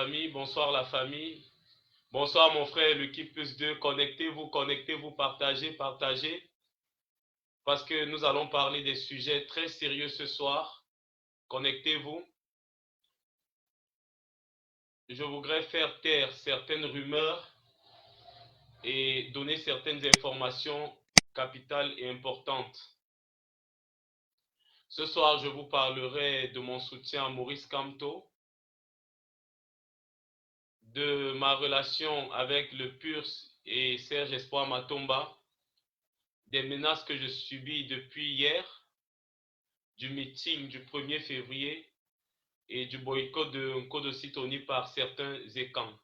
famille, bonsoir la famille. Bonsoir mon frère, l'équipe plus 2, connectez-vous, partagez, partagez. Parce que nous allons parler des sujets très sérieux ce soir. Connectez-vous. Je voudrais faire taire certaines rumeurs et donner certaines informations capitales et importantes. Ce soir, je vous parlerai de mon soutien à Maurice Kamto, de ma relation avec le PURS et Serge Espoir Matomba, des menaces que je subis depuis hier, du meeting du 1er février et du boycott de Nkodo-Sitoni par certains écans.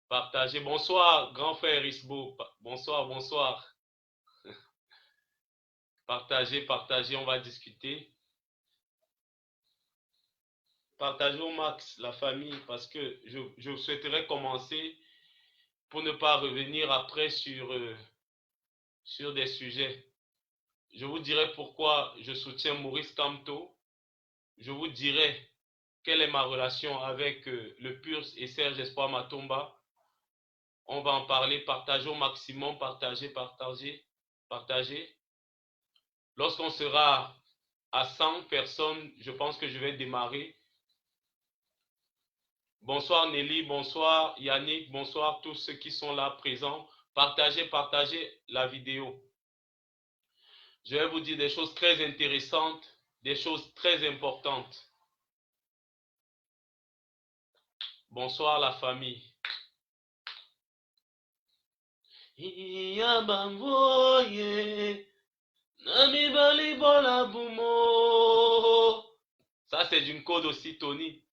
Partagez. Bonsoir, grand frère Isbo. Bonsoir, bonsoir. Partagez, partagez, on va discuter. Partagez au max la famille parce que je souhaiterais commencer pour ne pas revenir après sur des sujets. Je vous dirai pourquoi je soutiens Maurice Kamto. Je vous dirai quelle est ma relation avec le PURS et Serge Espoir Matomba. On va en parler, partagez au maximum, partagez, partagez, partagez. Lorsqu'on sera à 100 personnes, je pense que je vais démarrer. Bonsoir Nelly, bonsoir Yannick, bonsoir tous ceux qui sont là présents. Partagez, partagez la vidéo. Je vais vous dire des choses très intéressantes, des choses très importantes. Bonsoir la famille. Ça c'est d'une code aussi Tony.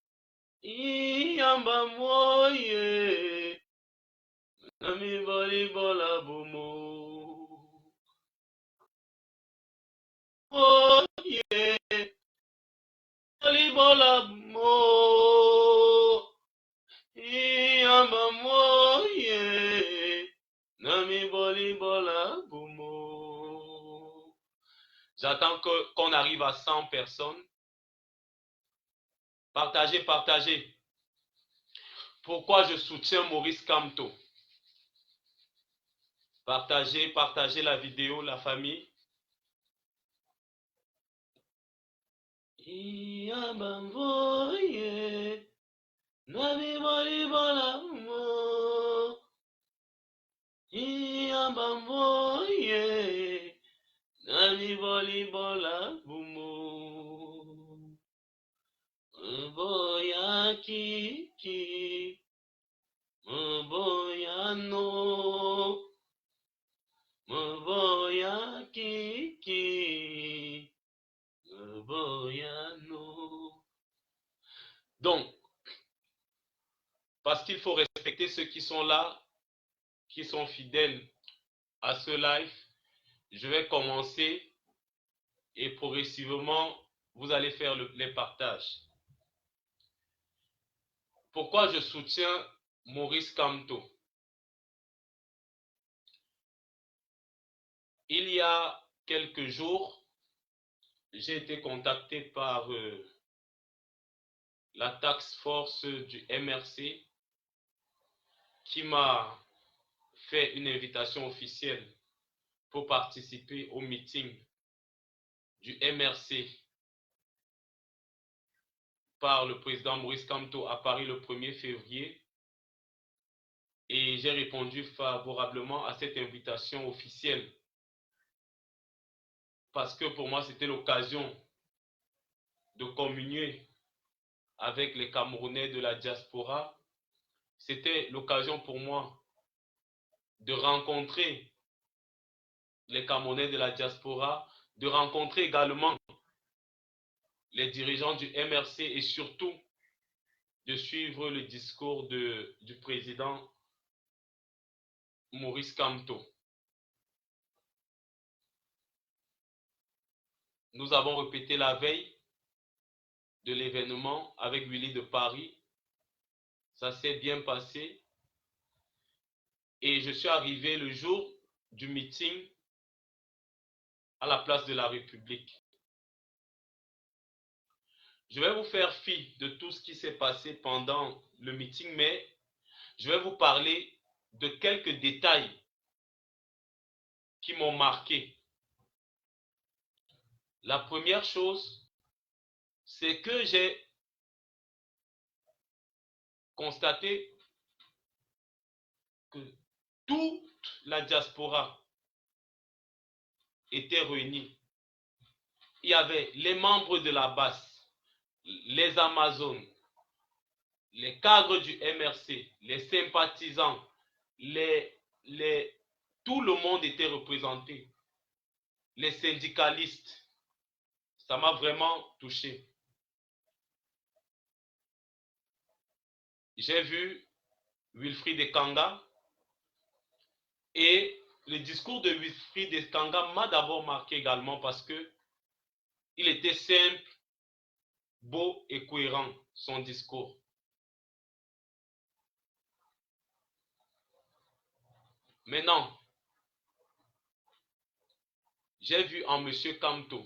J'attends qu'on arrive à 100 personnes. Partagez, partagez. Pourquoi je soutiens Maurice Kamto? Partagez, partagez la vidéo, la famille. Donc, parce qu'il faut respecter ceux qui sont là, qui sont fidèles à ce live, je vais commencer et progressivement, vous allez faire les partages. Pourquoi je soutiens Maurice Kamto? Il y a quelques jours, j'ai été contacté par la task force du MRC qui m'a fait une invitation officielle pour participer au meeting du MRC par le président Maurice Kamto à Paris le 1er février. Et j'ai répondu favorablement à cette invitation officielle parce que pour moi, c'était l'occasion de communier avec les Camerounais de la diaspora. C'était l'occasion pour moi de rencontrer les Camerounais de la diaspora, de rencontrer également les dirigeants du MRC et surtout de suivre le discours du président Maurice Kamto. Nous avons répété la veille de l'événement avec Willy de Paris. Ça s'est bien passé. Et je suis arrivé le jour du meeting à la place de la République. Je vais vous faire fi de tout ce qui s'est passé pendant le meeting, mais je vais vous parler de quelques détails qui m'ont marqué. La première chose, c'est que j'ai constaté que toute la diaspora était réunie. Il y avait les membres de la BAS, les Amazones, les cadres du MRC, les sympathisants, tout le monde était représenté. Les syndicalistes, ça m'a vraiment touché. J'ai vu Wilfried Ekanga et le discours de Wilfried Ekanga m'a d'abord marqué également parce que il était simple, beau et cohérent, son discours. Maintenant, j'ai vu en M. Kamto,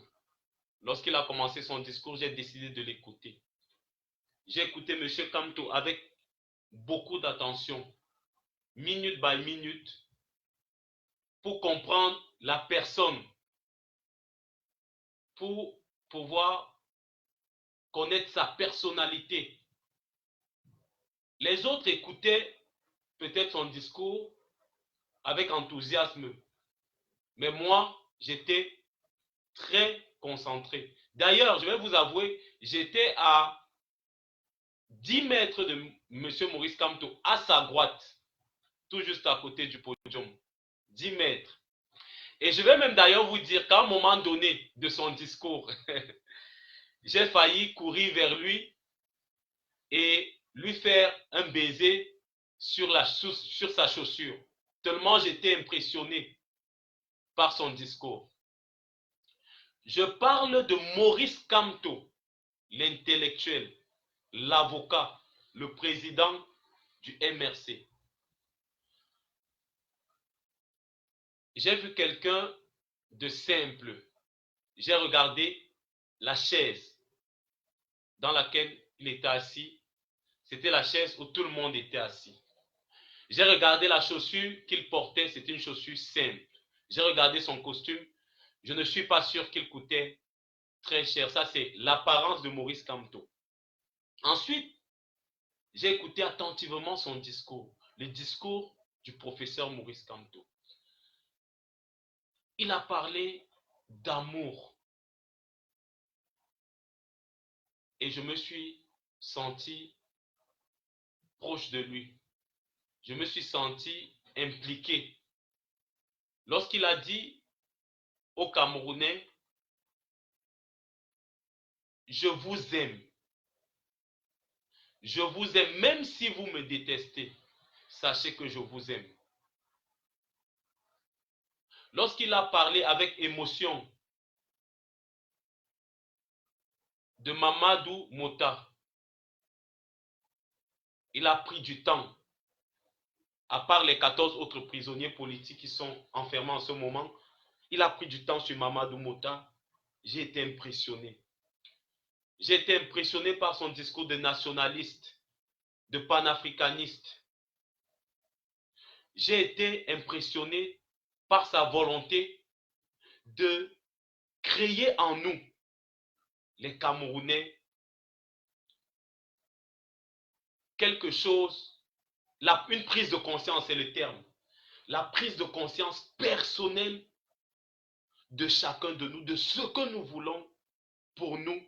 lorsqu'il a commencé son discours, j'ai décidé de l'écouter. J'ai écouté M. Kamto avec beaucoup d'attention, minute by minute, pour comprendre la personne, pour pouvoir connaître sa personnalité. Les autres écoutaient peut-être son discours avec enthousiasme, mais moi, j'étais très concentré. D'ailleurs, je vais vous avouer, j'étais à 10 mètres de M. Maurice Kamto, à sa droite, tout juste à côté du podium. 10 mètres. Et je vais même d'ailleurs vous dire qu'à un moment donné de son discours, j'ai failli courir vers lui et lui faire un baiser sur sa chaussure. Tellement j'étais impressionné par son discours. Je parle de Maurice Kamto, l'intellectuel, l'avocat, le président du MRC. J'ai vu quelqu'un de simple. J'ai regardé la chaise dans laquelle il était assis. C'était la chaise où tout le monde était assis. J'ai regardé la chaussure qu'il portait, c'était une chaussure simple. J'ai regardé son costume. Je ne suis pas sûr qu'il coûtait très cher. Ça, c'est l'apparence de Maurice Kamto. Ensuite, j'ai écouté attentivement son discours, le discours du professeur Maurice Kamto. Il a parlé d'amour. Et je me suis senti proche de lui. Je me suis senti impliqué. Lorsqu'il a dit aux Camerounais, je vous aime. Je vous aime, même si vous me détestez. Sachez que je vous aime. Lorsqu'il a parlé avec émotion de Mamadou Mota, il a pris du temps. À part les 14 autres prisonniers politiques qui sont enfermés en ce moment, il a pris du temps sur Mamadou Mota. J'ai été impressionné. J'ai été impressionné par son discours de nationaliste, de panafricaniste. J'ai été impressionné par sa volonté de créer en nous, les Camerounais, quelque chose, une prise de conscience, c'est le terme, la prise de conscience personnelle de chacun de nous, de ce que nous voulons pour nous,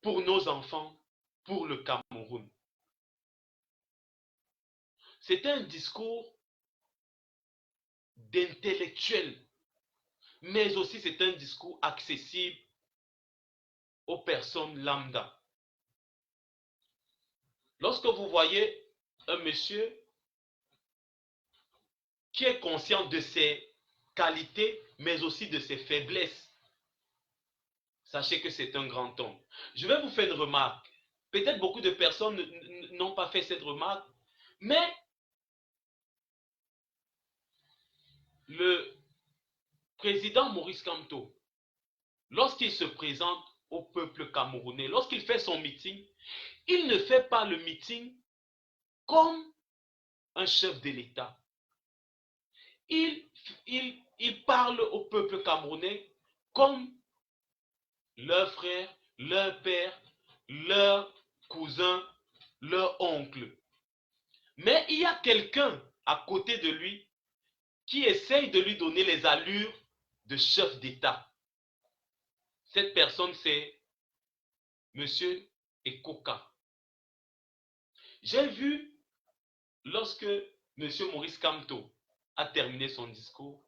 pour nos enfants, pour le Cameroun. C'est un discours d'intellectuel, mais aussi c'est un discours accessible aux personnes lambda. Lorsque vous voyez un monsieur qui est conscient de ses qualités, mais aussi de ses faiblesses, sachez que c'est un grand homme. Je vais vous faire une remarque. Peut-être beaucoup de personnes n'ont pas fait cette remarque, mais le président Maurice Kamto, lorsqu'il se présente au peuple camerounais, lorsqu'il fait son meeting, il ne fait pas le meeting comme un chef de l'État. Il parle au peuple camerounais comme leur frère, leur père, leur cousin, leur oncle. Mais il y a quelqu'un à côté de lui qui essaye de lui donner les allures de chef d'État. Cette personne, c'est M. Ekoka. J'ai vu, lorsque M. Maurice Kamto a terminé son discours,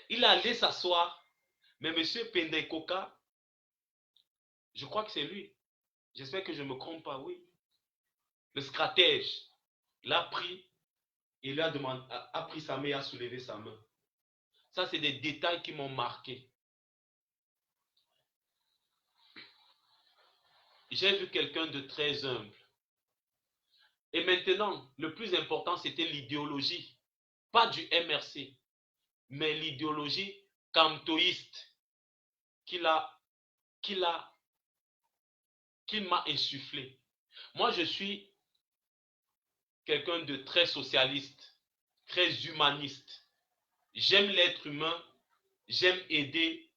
il est allé s'asseoir, mais M. Penda Ekoka, je crois que c'est lui, j'espère que je ne me trompe pas, oui, le stratège, l'a pris et lui a pris sa main et a soulevé sa main. Ça, c'est des détails qui m'ont marqué. J'ai vu quelqu'un de très humble. Et maintenant, le plus important, c'était l'idéologie. Pas du MRC, mais l'idéologie kamtoïste qu'il m'a insufflé. Moi, je suis quelqu'un de très socialiste, très humaniste. J'aime l'être humain, j'aime aider,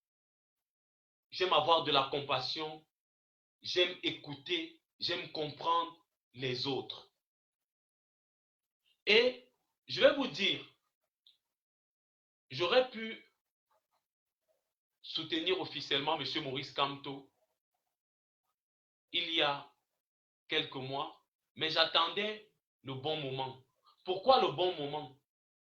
j'aime avoir de la compassion, j'aime écouter, j'aime comprendre les autres. Et je vais vous dire, j'aurais pu soutenir officiellement M. Maurice Kamto il y a quelques mois, mais j'attendais le bon moment. Pourquoi le bon moment?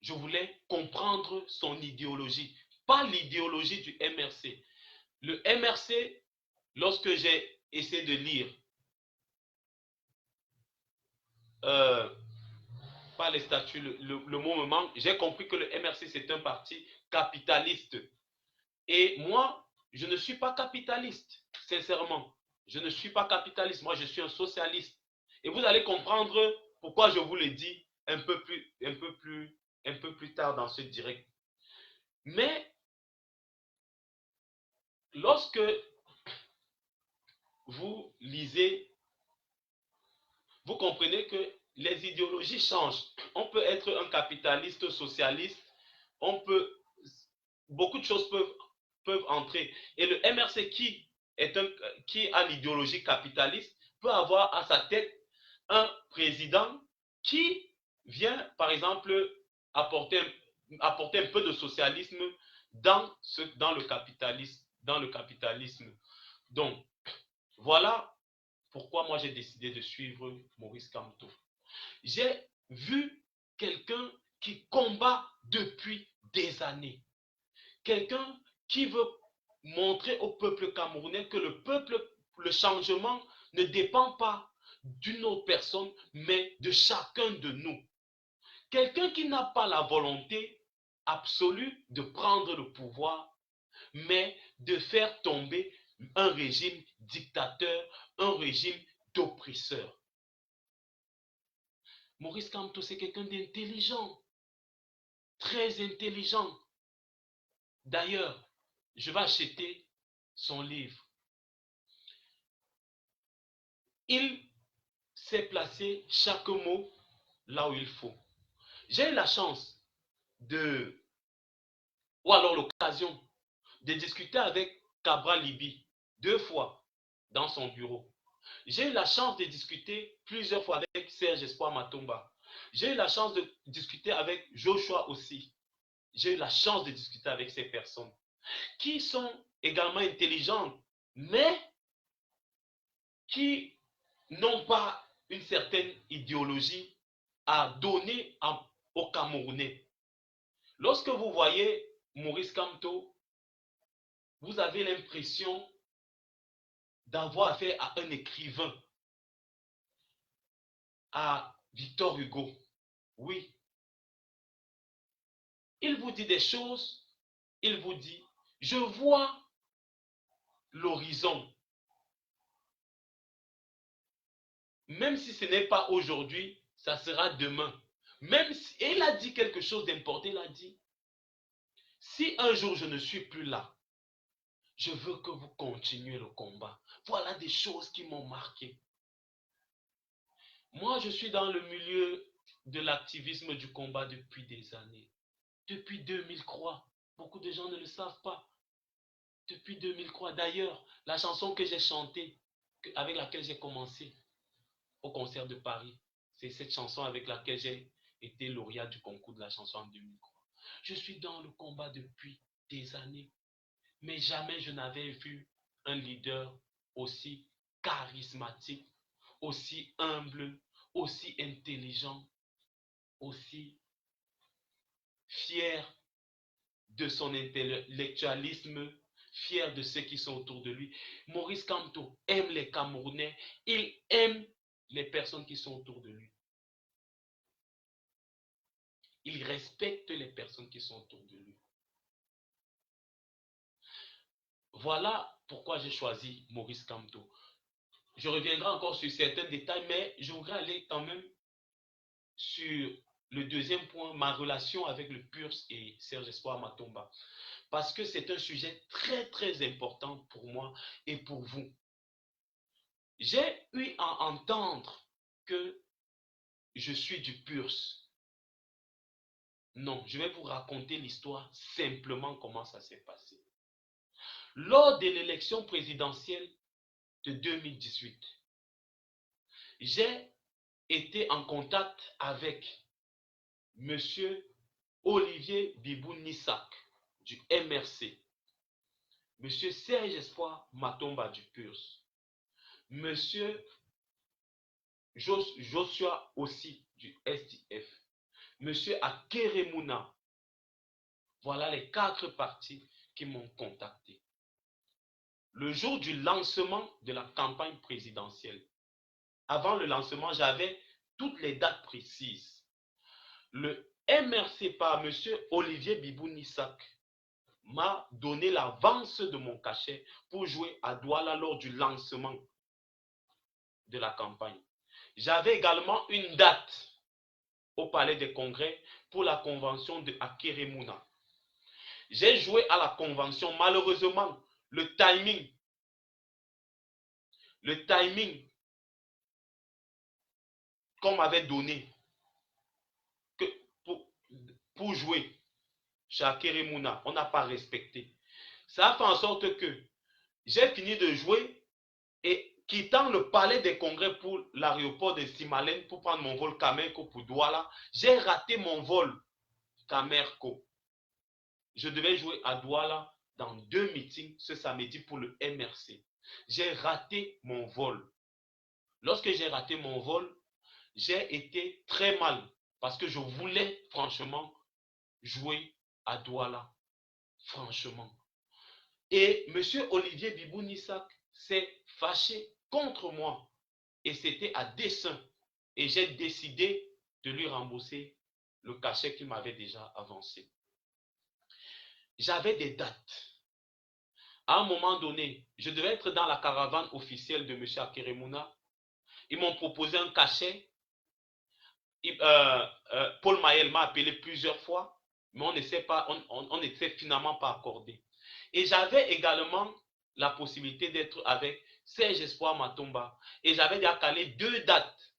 Je voulais comprendre son idéologie, pas l'idéologie du MRC. Le MRC, lorsque j'ai essayé de lire, pas les statuts, le mot me manque, j'ai compris que le MRC c'est un parti capitaliste. Et moi, je ne suis pas capitaliste, sincèrement. Je ne suis pas capitaliste, moi je suis un socialiste. Et vous allez comprendre pourquoi je vous le dis un peu plus tard dans ce direct. Mais lorsque vous lisez, vous comprenez que les idéologies changent. On peut être un capitaliste socialiste, beaucoup de choses peuvent entrer. Et le MRC qui a l'idéologie capitaliste peut avoir à sa tête un président qui vient, par exemple, apporter un peu de socialisme dans le capitalisme. Donc, voilà pourquoi moi j'ai décidé de suivre Maurice Kamto. J'ai vu quelqu'un qui combat depuis des années. Quelqu'un qui veut montrer au peuple camerounais que le changement ne dépend pas d'une autre personne, mais de chacun de nous. Quelqu'un qui n'a pas la volonté absolue de prendre le pouvoir, mais de faire tomber un régime dictateur, un régime d'oppresseur. Maurice Kamto, c'est quelqu'un d'intelligent, très intelligent. D'ailleurs, je vais acheter son livre. Il sait placer chaque mot là où il faut. J'ai eu la chance ou alors l'occasion de discuter avec Cabral Libi 2 fois dans son bureau. J'ai eu la chance de discuter plusieurs fois avec Serge Espoir Matomba. J'ai eu la chance de discuter avec Joshua aussi. J'ai eu la chance de discuter avec ces personnes qui sont également intelligentes, mais qui n'ont pas une certaine idéologie à donner aux Camerounais. Lorsque vous voyez Maurice Kamto, vous avez l'impression d'avoir affaire à un écrivain, à Victor Hugo. Oui. Il vous dit des choses, il vous dit, je vois l'horizon. Même si ce n'est pas aujourd'hui, ça sera demain. Même si, et il a dit quelque chose d'important, il a dit, si un jour je ne suis plus là, je veux que vous continuiez le combat. Voilà des choses qui m'ont marqué. Moi, je suis dans le milieu de l'activisme du combat depuis des années. Depuis 2003. Beaucoup de gens ne le savent pas. Depuis 2003. D'ailleurs, la chanson que j'ai chantée, avec laquelle j'ai commencé au concert de Paris, c'est cette chanson avec laquelle j'ai été lauréat du concours de la chanson en 2003. Je suis dans le combat depuis des années, mais jamais je n'avais vu un leader aussi charismatique, aussi humble, aussi intelligent, aussi fier de son intellectualisme, fier de ceux qui sont autour de lui. Maurice Kamto aime les Camerounais, il aime les personnes qui sont autour de lui. Il respecte les personnes qui sont autour de lui. Voilà pourquoi j'ai choisi Maurice Kamto. Je reviendrai encore sur certains détails, mais je voudrais aller quand même sur le deuxième point, ma relation avec le PURS et Serge Espoir Matomba. Parce que c'est un sujet très très important pour moi et pour vous. J'ai eu à entendre que je suis du PURS. Non, je vais vous raconter l'histoire simplement comment ça s'est passé. Lors de l'élection présidentielle de 2018, j'ai été en contact avec M. Olivier Bibou-Nissak du MRC, M. Serge Espoir Matomba du PURS, M. Joshua aussi du SDF, M. Akeremuna. Voilà les 4 partis qui m'ont contacté. Le jour du lancement de la campagne présidentielle, avant le lancement, j'avais toutes les dates précises. Le MRC par M. Olivier Bibou-Nissak m'a donné l'avance de mon cachet pour jouer à Douala lors du lancement de la campagne. J'avais également une date au Palais des Congrès pour la convention de Akeremuna. J'ai joué à la convention. Malheureusement, le timing qu'on m'avait donné que pour jouer chez Akeremuna, on n'a pas respecté. Ça a fait en sorte que j'ai fini de jouer et quittant le palais des congrès pour l'aéroport de Simalène pour prendre mon vol Camerco pour Douala, j'ai raté mon vol Camerco. Je devais jouer à Douala dans 2 meetings ce samedi pour le MRC. J'ai raté mon vol. Lorsque j'ai raté mon vol, j'ai été très mal parce que je voulais franchement jouer à Douala. Franchement. Et M. Olivier Bibou-Nissak s'est fâché contre moi. Et c'était à dessein. Et j'ai décidé de lui rembourser le cachet qu'il m'avait déjà avancé. J'avais des dates. À un moment donné, je devais être dans la caravane officielle de M. Akeremuna. Ils m'ont proposé un cachet. Paul Mayel m'a appelé plusieurs fois, mais on n'était finalement pas accordé. Et j'avais également la possibilité d'être avec Serge Espoir Matomba. Et j'avais déjà calé 2 dates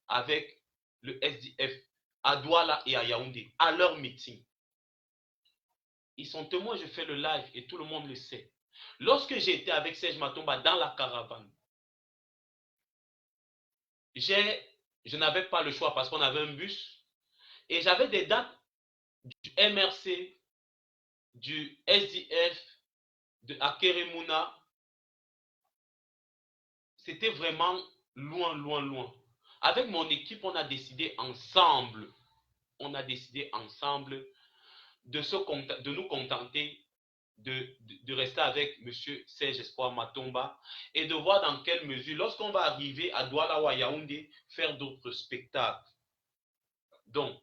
avec le SDF à Douala et à Yaoundé, à leur meeting. Ils sont témoins, je fais le live et tout le monde le sait. Lorsque j'étais avec Serge Matomba dans la caravane, je n'avais pas le choix parce qu'on avait un bus et j'avais des dates du MRC, du SDF, de Akeremuna. C'était vraiment loin, loin, loin. Avec mon équipe, on a décidé ensemble de nous contenter de rester avec M. Serge Espoir Matomba et de voir dans quelle mesure, lorsqu'on va arriver à Douala ou à Yaoundé, faire d'autres spectacles. Donc,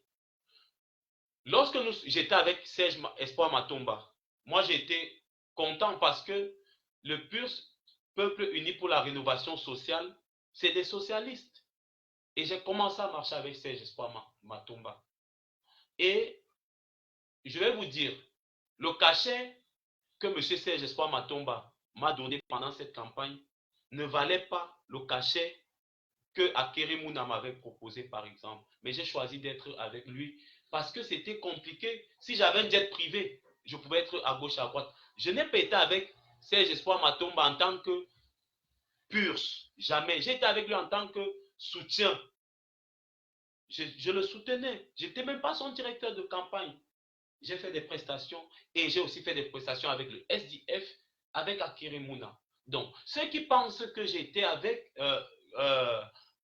lorsque j'étais avec Serge Espoir Matomba, moi j'étais content parce que le PURS, Peuple Uni pour la Rénovation Sociale, c'est des socialistes. Et j'ai commencé à marcher avec Serge Espoir Matomba. Et je vais vous dire, le cachet que M. Serge Espoir Matomba m'a donné pendant cette campagne ne valait pas le cachet que Akerimuna m'avait proposé, par exemple. Mais j'ai choisi d'être avec lui parce que c'était compliqué. Si j'avais un jet privé, je pouvais être à gauche, à droite. Je n'ai pas été avec Serge Espoir Matomba en tant que purse. Jamais. J'ai été avec lui en tant que soutien. Je le soutenais. Je n'étais même pas son directeur de campagne. J'ai fait des prestations et j'ai aussi fait des prestations avec le SDF, avec Akerimuna. Donc, ceux qui pensent que j'étais avec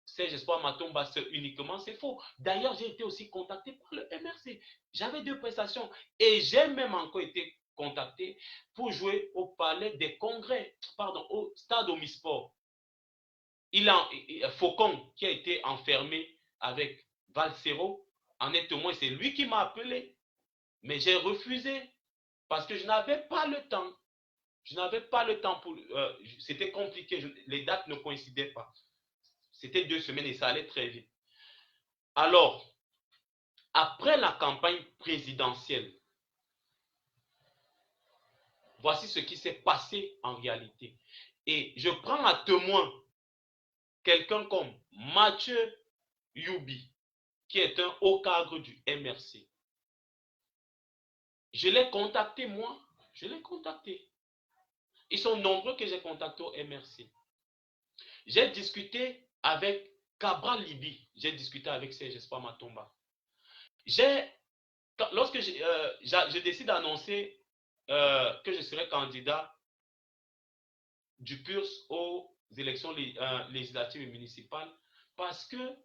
Serge Espoir Matomba uniquement, c'est faux. D'ailleurs, j'ai été aussi contacté par le MRC. J'avais 2 prestations et j'ai même encore été contacté pour jouer au palais des congrès, pardon, au stade Omnisport. Il a Faucon qui a été enfermé avec Valsero en est témoin, c'est lui qui m'a appelé. Mais j'ai refusé parce que je n'avais pas le temps. Je n'avais pas le temps pour... c'était compliqué, les dates ne coïncidaient pas. C'était 2 semaines et ça allait très vite. Alors, après la campagne présidentielle, voici ce qui s'est passé en réalité. Et je prends à témoin quelqu'un comme Mathieu Youbi, qui est un haut cadre du MRC. Je l'ai contacté, moi. Je l'ai contacté. Ils sont nombreux que j'ai contactés au MRC. J'ai discuté avec Cabral Libi. J'ai discuté avec Serge Espoir Matomba. Lorsque je décide d'annoncer que je serai candidat du PURS aux élections législatives et municipales, parce que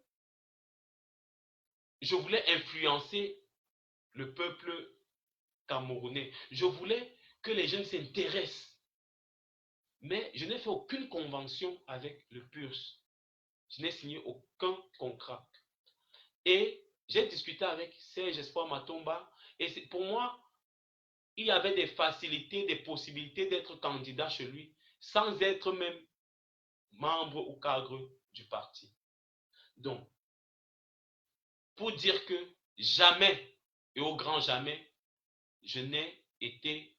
je voulais influencer le peuple camerounais. Je voulais que les jeunes s'intéressent. Mais je n'ai fait aucune convention avec le PURS. Je n'ai signé aucun contrat. Et j'ai discuté avec Serge Espoir Matomba. Et pour moi, il y avait des facilités, des possibilités d'être candidat chez lui, sans être même membre ou cadre du parti. Donc, pour dire que jamais, et au grand jamais, je n'ai été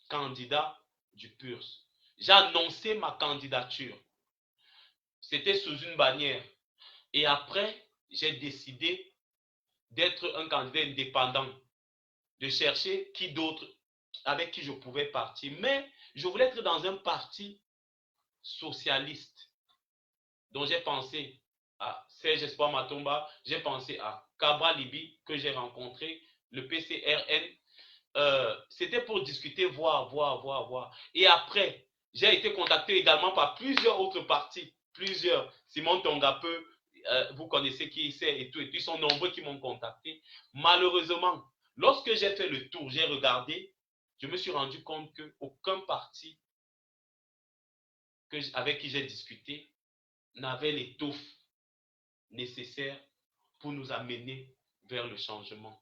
candidat du PURS. J'ai annoncé ma candidature. C'était sous une bannière. Et après, j'ai décidé d'être un candidat indépendant, de chercher qui d'autre, avec qui je pouvais partir. Mais je voulais être dans un parti socialiste. Donc j'ai pensé à Serge Espoir Matomba, j'ai pensé à Cabral Libi que j'ai rencontré, le PCRN. C'était pour discuter, voir. Et après, j'ai été contacté également par plusieurs autres partis, plusieurs. Simon Tongape, vous connaissez qui c'est et tout, ils sont nombreux qui m'ont contacté. Malheureusement, lorsque j'ai fait le tour, j'ai regardé, je me suis rendu compte qu'aucun parti avec qui j'ai discuté n'avait l'étoffe nécessaire pour nous amener vers le changement.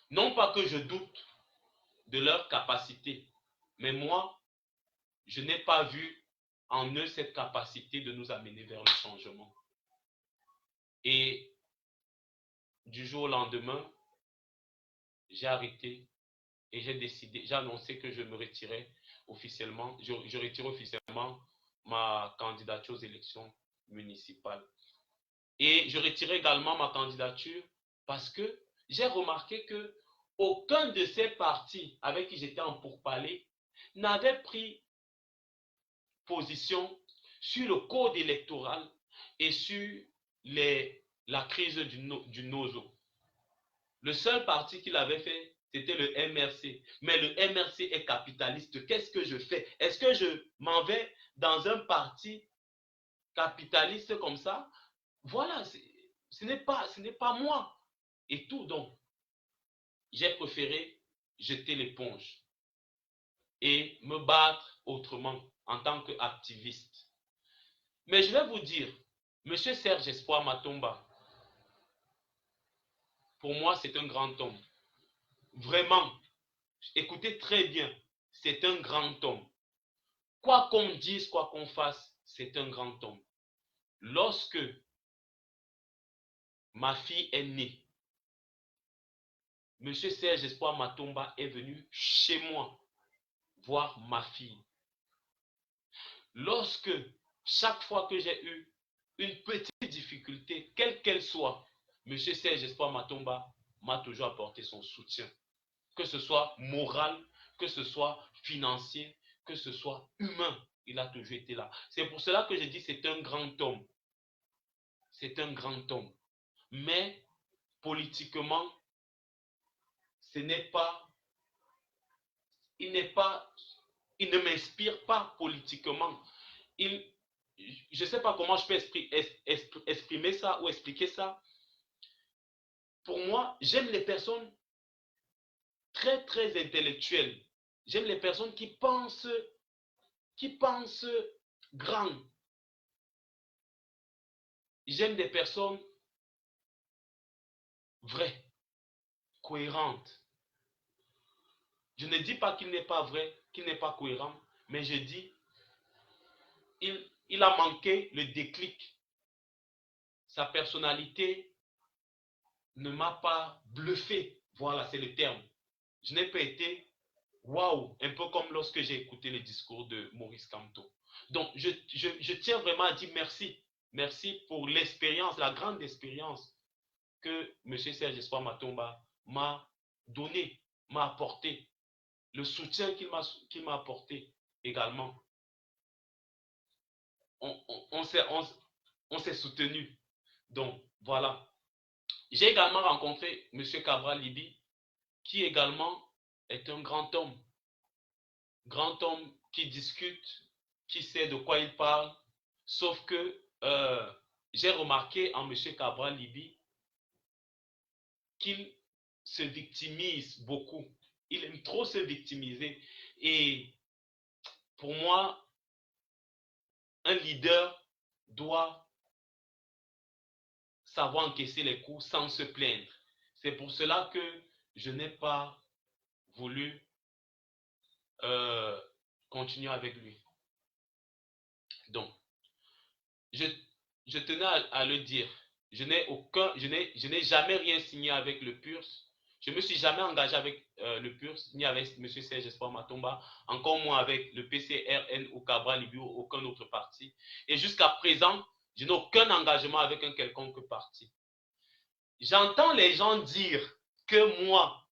Non pas que je doute de leur capacité, mais moi, je n'ai pas vu en eux cette capacité de nous amener vers le changement. Et du jour au lendemain, j'ai arrêté et j'ai annoncé que je me retirais officiellement, je retire officiellement ma candidature aux élections municipales. Et je retirais également ma candidature parce que j'ai remarqué que aucun de ces partis avec qui j'étais en pourparlers n'avait pris position sur le code électoral et sur la crise du NOZO. Le seul parti qui l'avait fait, c'était le MRC. Mais le MRC est capitaliste. Qu'est-ce que je fais? Est-ce que je m'en vais dans un parti capitaliste comme ça? Voilà, ce n'est pas moi. Et tout, donc, j'ai préféré jeter l'éponge et me battre autrement en tant qu'activiste. Mais je vais vous dire, M. Serge Espoir Matomba, pour moi, c'est un grand homme. Vraiment, écoutez très bien, c'est un grand homme. Quoi qu'on dise, quoi qu'on fasse, c'est un grand homme. Lorsque ma fille est née, M. Serge Espoir Matomba est venu chez moi voir ma fille. Lorsque, chaque fois que j'ai eu une petite difficulté, quelle qu'elle soit, M. Serge Espoir Matomba m'a toujours apporté son soutien, que ce soit moral, que ce soit financier, que ce soit humain, il a toujours été là. C'est pour cela que je dis c'est un grand homme. C'est un grand homme. Mais politiquement, ce n'est pas, il n'est pas, il ne m'inspire pas politiquement. Il, je ne sais pas comment je peux exprimer ça ou expliquer ça. Pour moi, j'aime les personnes très, très intellectuelles. J'aime les personnes qui pensent grand. J'aime des personnes vraies, cohérentes. Je ne dis pas qu'il n'est pas vrai, qu'il n'est pas cohérent, mais je dis il a manqué le déclic. Sa personnalité ne m'a pas bluffé. Voilà, c'est le terme. Je n'ai pas été waouh, un peu comme lorsque j'ai écouté le discours de Maurice Kamto. Donc, je tiens vraiment à dire merci. Merci pour l'expérience, la grande expérience que M. Serge Espoir Matomba m'a donné, m'a apporté, le soutien qu'il m'a apporté également. On s'est soutenu. Donc, voilà. J'ai également rencontré M. Cabral Libi, qui également est un grand homme. Grand homme qui discute, qui sait de quoi il parle. Sauf que j'ai remarqué en M. Cabral Libi qu'il se victimise beaucoup. Il aime trop se victimiser. Et pour moi, un leader doit savoir encaisser les coups sans se plaindre. C'est pour cela que je n'ai pas voulu continuer avec lui. Donc, je, je tenais à le dire. Je n'ai jamais rien signé avec le PURS. Je ne me suis jamais engagé avec le PURS, ni avec M. Serge Espoir Matomba, encore moins avec le PCRN ou Cabral Libi ou aucun autre parti. Et jusqu'à présent, je n'ai aucun engagement avec un quelconque parti. J'entends les gens dire que moi,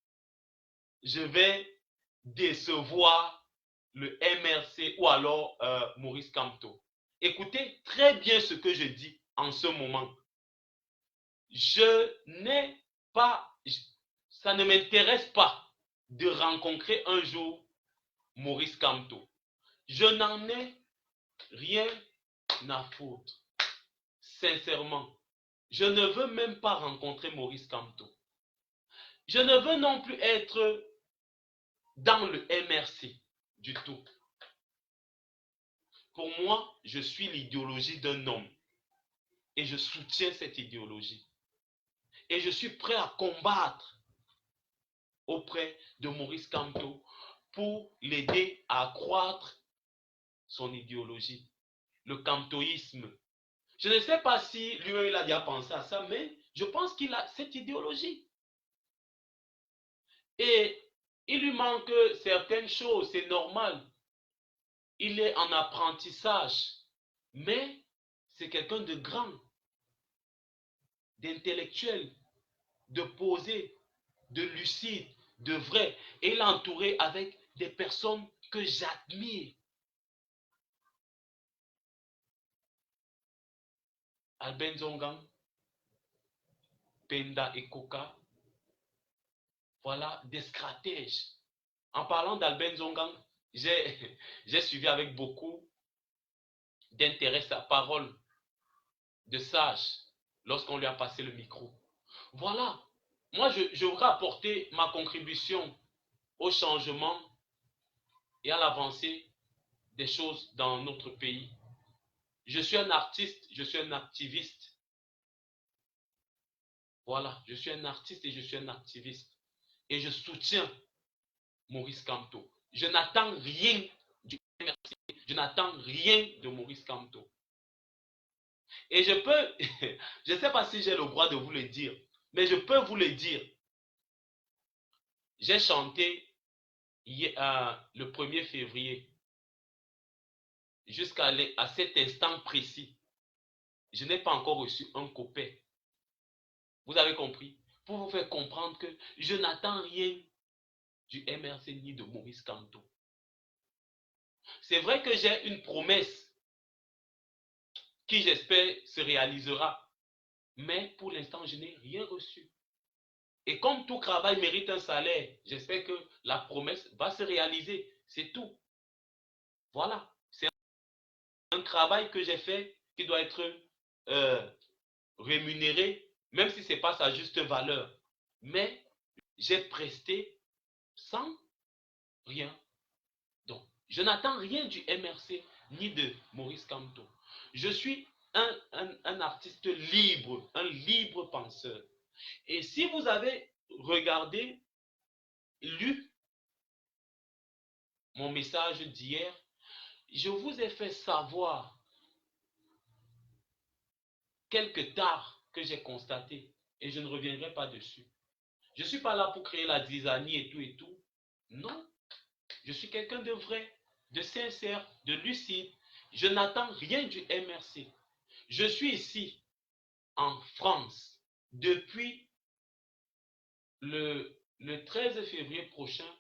je vais décevoir le MRC ou alors Maurice Kamto. Écoutez très bien ce que je dis en ce moment. Je n'ai pas, ça ne m'intéresse pas de rencontrer un jour Maurice Kamto. Je n'en ai rien à foutre. Sincèrement, je ne veux même pas rencontrer Maurice Kamto. Je ne veux non plus être dans le MRC du tout. Pour moi, je suis l'idéologie d'un homme et je soutiens cette idéologie. Et je suis prêt à combattre auprès de Maurice Kamto pour l'aider à accroître son idéologie, le kamtoïsme. Je ne sais pas si lui, il a déjà pensé à ça, mais je pense qu'il a cette idéologie. Et il lui manque certaines choses, c'est normal. Il est en apprentissage, mais c'est quelqu'un de grand, d'intellectuel, de posé, de lucide, de vrai. Et il est entouré avec des personnes que j'admire. Albin Zongang, Penda et Koka, voilà des stratèges. En parlant d'Albin Zongang, j'ai suivi avec beaucoup d'intérêt sa parole de sage lorsqu'on lui a passé le micro. Voilà, moi je voudrais apporter ma contribution au changement et à l'avancée des choses dans notre pays. Je suis un artiste, je suis un activiste. Voilà, je suis un artiste et je suis un activiste. Et je soutiens Maurice Kamto. Je n'attends rien du MRC. Je n'attends rien de Maurice Kamto. Et je peux, je ne sais pas si j'ai le droit de vous le dire, mais je peux vous le dire. J'ai chanté le 1er février jusqu'à cet instant précis. je n'ai pas encore reçu un copain. Vous avez compris? Pour vous faire comprendre que je n'attends rien du MRC ni de Maurice Kamto. C'est vrai que j'ai une promesse qui, j'espère, se réalisera. Mais pour l'instant, je n'ai rien reçu. Et comme tout travail mérite un salaire, j'espère que la promesse va se réaliser. C'est tout. Voilà. C'est un travail que j'ai fait qui doit être rémunéré, même si ce n'est pas sa juste valeur. Mais j'ai presté sans rien. Donc, je n'attends rien du MRC ni de Maurice Kamto. Je suis un artiste libre, un libre penseur. Et si vous avez regardé, lu mon message d'hier, je vous ai fait savoir quelques tares que j'ai constatées et je ne reviendrai pas dessus. Je ne suis pas là pour créer la zizanie et tout et tout. Non, je suis quelqu'un de vrai, de sincère, de lucide. Je n'attends rien du MRC. Je suis ici, en France, depuis le 13 février prochain.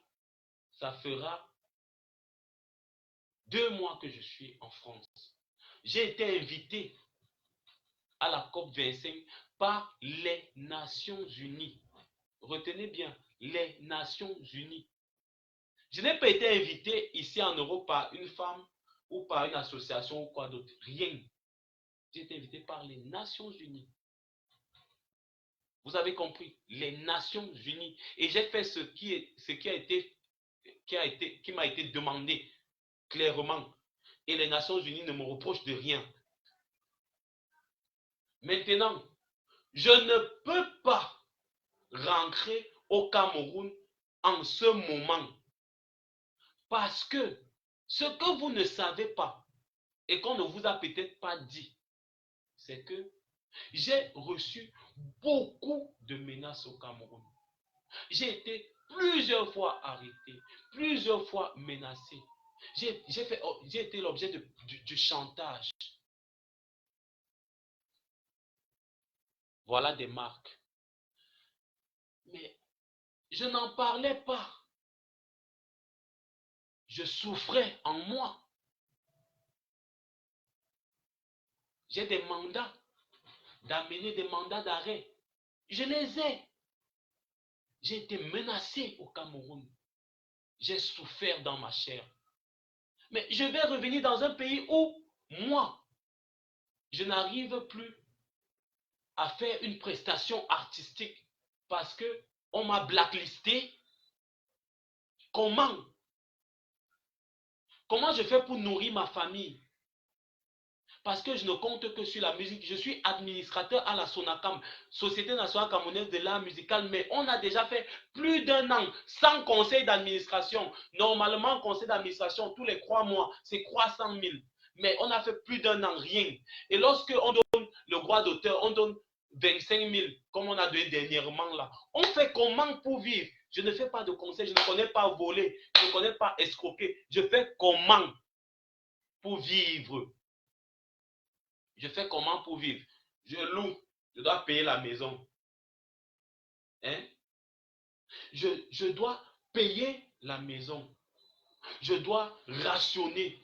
Ça fera 2 mois que je suis en France. J'ai été invité à la COP25 par les Nations Unies. Retenez bien, les Nations Unies. Je n'ai pas été invité ici en Europe par une femme ou par une association ou quoi d'autre. Rien. J'ai été invité par les Nations Unies. Vous avez compris, les Nations Unies. Et j'ai fait ce qui m'a été demandé clairement. Et les Nations Unies ne me reprochent de rien. Maintenant, je ne peux pas rentrer au Cameroun en ce moment. Parce que ce que vous ne savez pas et qu'on ne vous a peut-être pas dit, c'est que j'ai reçu beaucoup de menaces au Cameroun. J'ai été plusieurs fois arrêté, plusieurs fois menacé. J'ai été l'objet du chantage. Voilà des marques. Mais je n'en parlais pas. Je souffrais en moi. J'ai des mandats, d'amener des mandats d'arrêt. Je les ai. J'ai été menacé au Cameroun. J'ai souffert dans ma chair. Mais je vais revenir dans un pays où, moi, je n'arrive plus à faire une prestation artistique parce que on m'a blacklisté. Comment je fais pour nourrir ma famille? Parce que je ne compte que sur la musique. Je suis administrateur à la SONACAM, Société nationale camerounaise de l'art musical, mais on a déjà fait plus d'1 an sans conseil d'administration. Normalement, conseil d'administration, tous les 3 mois, c'est 300 000. Mais on a fait plus d'1 an, rien. Et lorsque on donne le droit d'auteur, on donne 25 000, comme on a donné dernièrement là. On fait comment pour vivre? Je ne fais pas de conseil, je ne connais pas voler, je ne connais pas escroquer. Je fais comment pour vivre? Je fais comment pour vivre? Je loue, je dois payer la maison. Hein? Je dois payer la maison. Je dois rationner.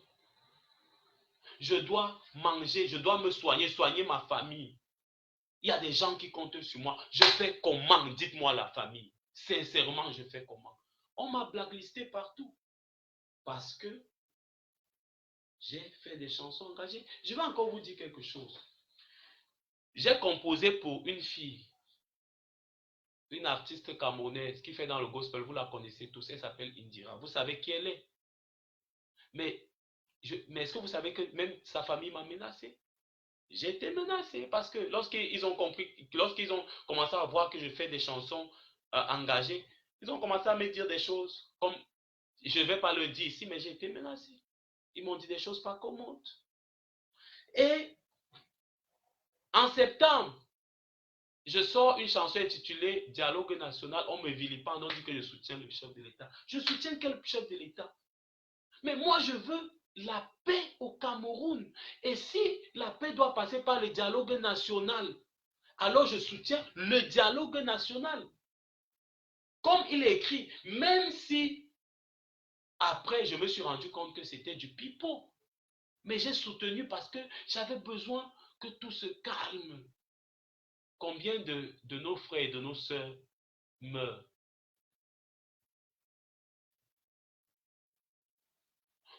Je dois manger, je dois me soigner, soigner ma famille. Il y a des gens qui comptent sur moi. Je fais comment? Dites-moi la famille. Sincèrement, je fais comment? On m'a blacklisté partout. Parce que j'ai fait des chansons engagées. Je vais encore vous dire quelque chose. J'ai composé pour une fille, une artiste camerounaise qui fait dans le gospel, vous la connaissez tous, elle s'appelle Indira. Vous savez qui elle est. Mais est-ce que vous savez que même sa famille m'a menacé? J'ai été menacé parce que lorsqu'ils ont commencé à voir que je fais des chansons engagées, ils ont commencé à me dire des choses comme, je ne vais pas le dire ici, mais j'ai été menacé. Ils m'ont dit des choses pas commodes. Et en septembre, je sors une chanson intitulée Dialogue national. On me vilipende, on dit que je soutiens le chef de l'État. Je soutiens quel chef de l'État? Mais moi, je veux la paix au Cameroun. Et si la paix doit passer par le dialogue national, alors je soutiens le dialogue national. Comme il est écrit, même si après je me suis rendu compte que c'était du pipeau. Mais j'ai soutenu parce que j'avais besoin que tout se calme. Combien de nos frères et de nos sœurs meurent?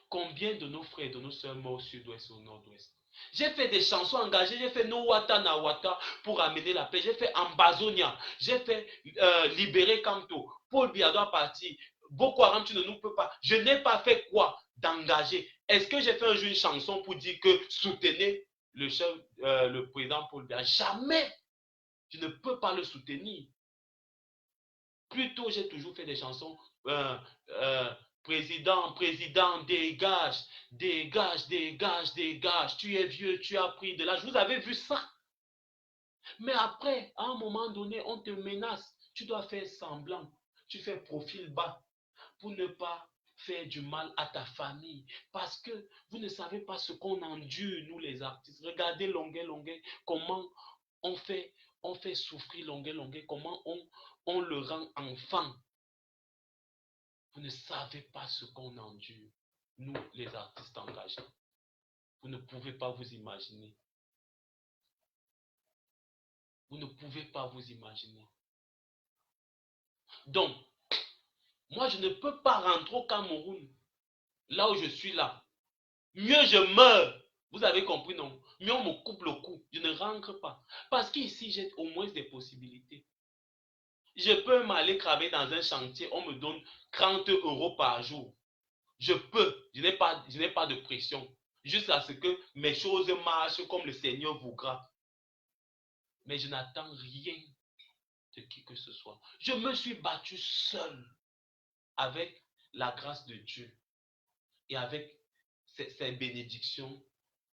Combien de nos frères et de nos sœurs meurent au sud-ouest et au nord-ouest? J'ai fait des chansons engagées, j'ai fait No Wata Nawata pour amener la paix, j'ai fait Ambazonia, j'ai fait Libérer Kanto, Paul Biya doit partir, Boko Haram tu ne nous peux pas. Je n'ai pas fait quoi d'engager? Est-ce que j'ai fait un jour une chanson pour dire que soutenez le chef, le président Paul Biya? Jamais! Je ne peux pas le soutenir. Plutôt, j'ai toujours fait des chansons président, président, dégage, dégage, dégage, dégage. Tu es vieux, tu as pris de l'âge. Vous avez vu ça? Mais après, à un moment donné, on te menace. Tu dois faire semblant. Tu fais profil bas pour ne pas faire du mal à ta famille. Parce que vous ne savez pas ce qu'on endure, nous les artistes. Regardez Longuet, Longuet, comment on fait souffrir Longuet, Longuet, comment on le rend enfant. Vous ne savez pas ce qu'on endure, nous les artistes engagés. Vous ne pouvez pas vous imaginer. Vous ne pouvez pas vous imaginer. Donc, moi je ne peux pas rentrer au Cameroun, là où je suis là. Mieux je meurs. Vous avez compris, non? Mieux on me coupe le cou. Je ne rentre pas. Parce qu'ici, j'ai au moins des possibilités. Je peux m'aller cramer dans un chantier, on me donne 30 € par jour. Je peux, je n'ai pas de pression. Juste à ce que mes choses marchent comme le Seigneur voudra. Mais je n'attends rien de qui que ce soit. Je me suis battu seul avec la grâce de Dieu et avec ses bénédictions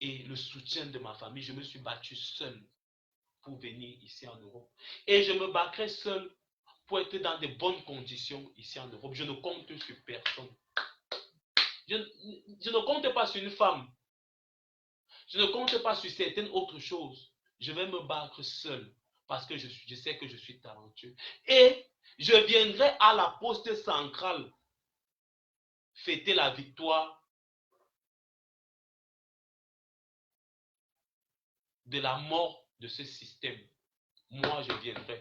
et le soutien de ma famille. Je me suis battu seul pour venir ici en Europe. Et je me battrai seul pour être dans de bonnes conditions ici en Europe. Je ne compte sur personne. Je ne compte pas sur une femme. Je ne compte pas sur certaines autres choses. Je vais me battre seul parce que je sais que je suis talentueux. Et je viendrai à la poste centrale fêter la victoire de la mort de ce système. Moi, je viendrai.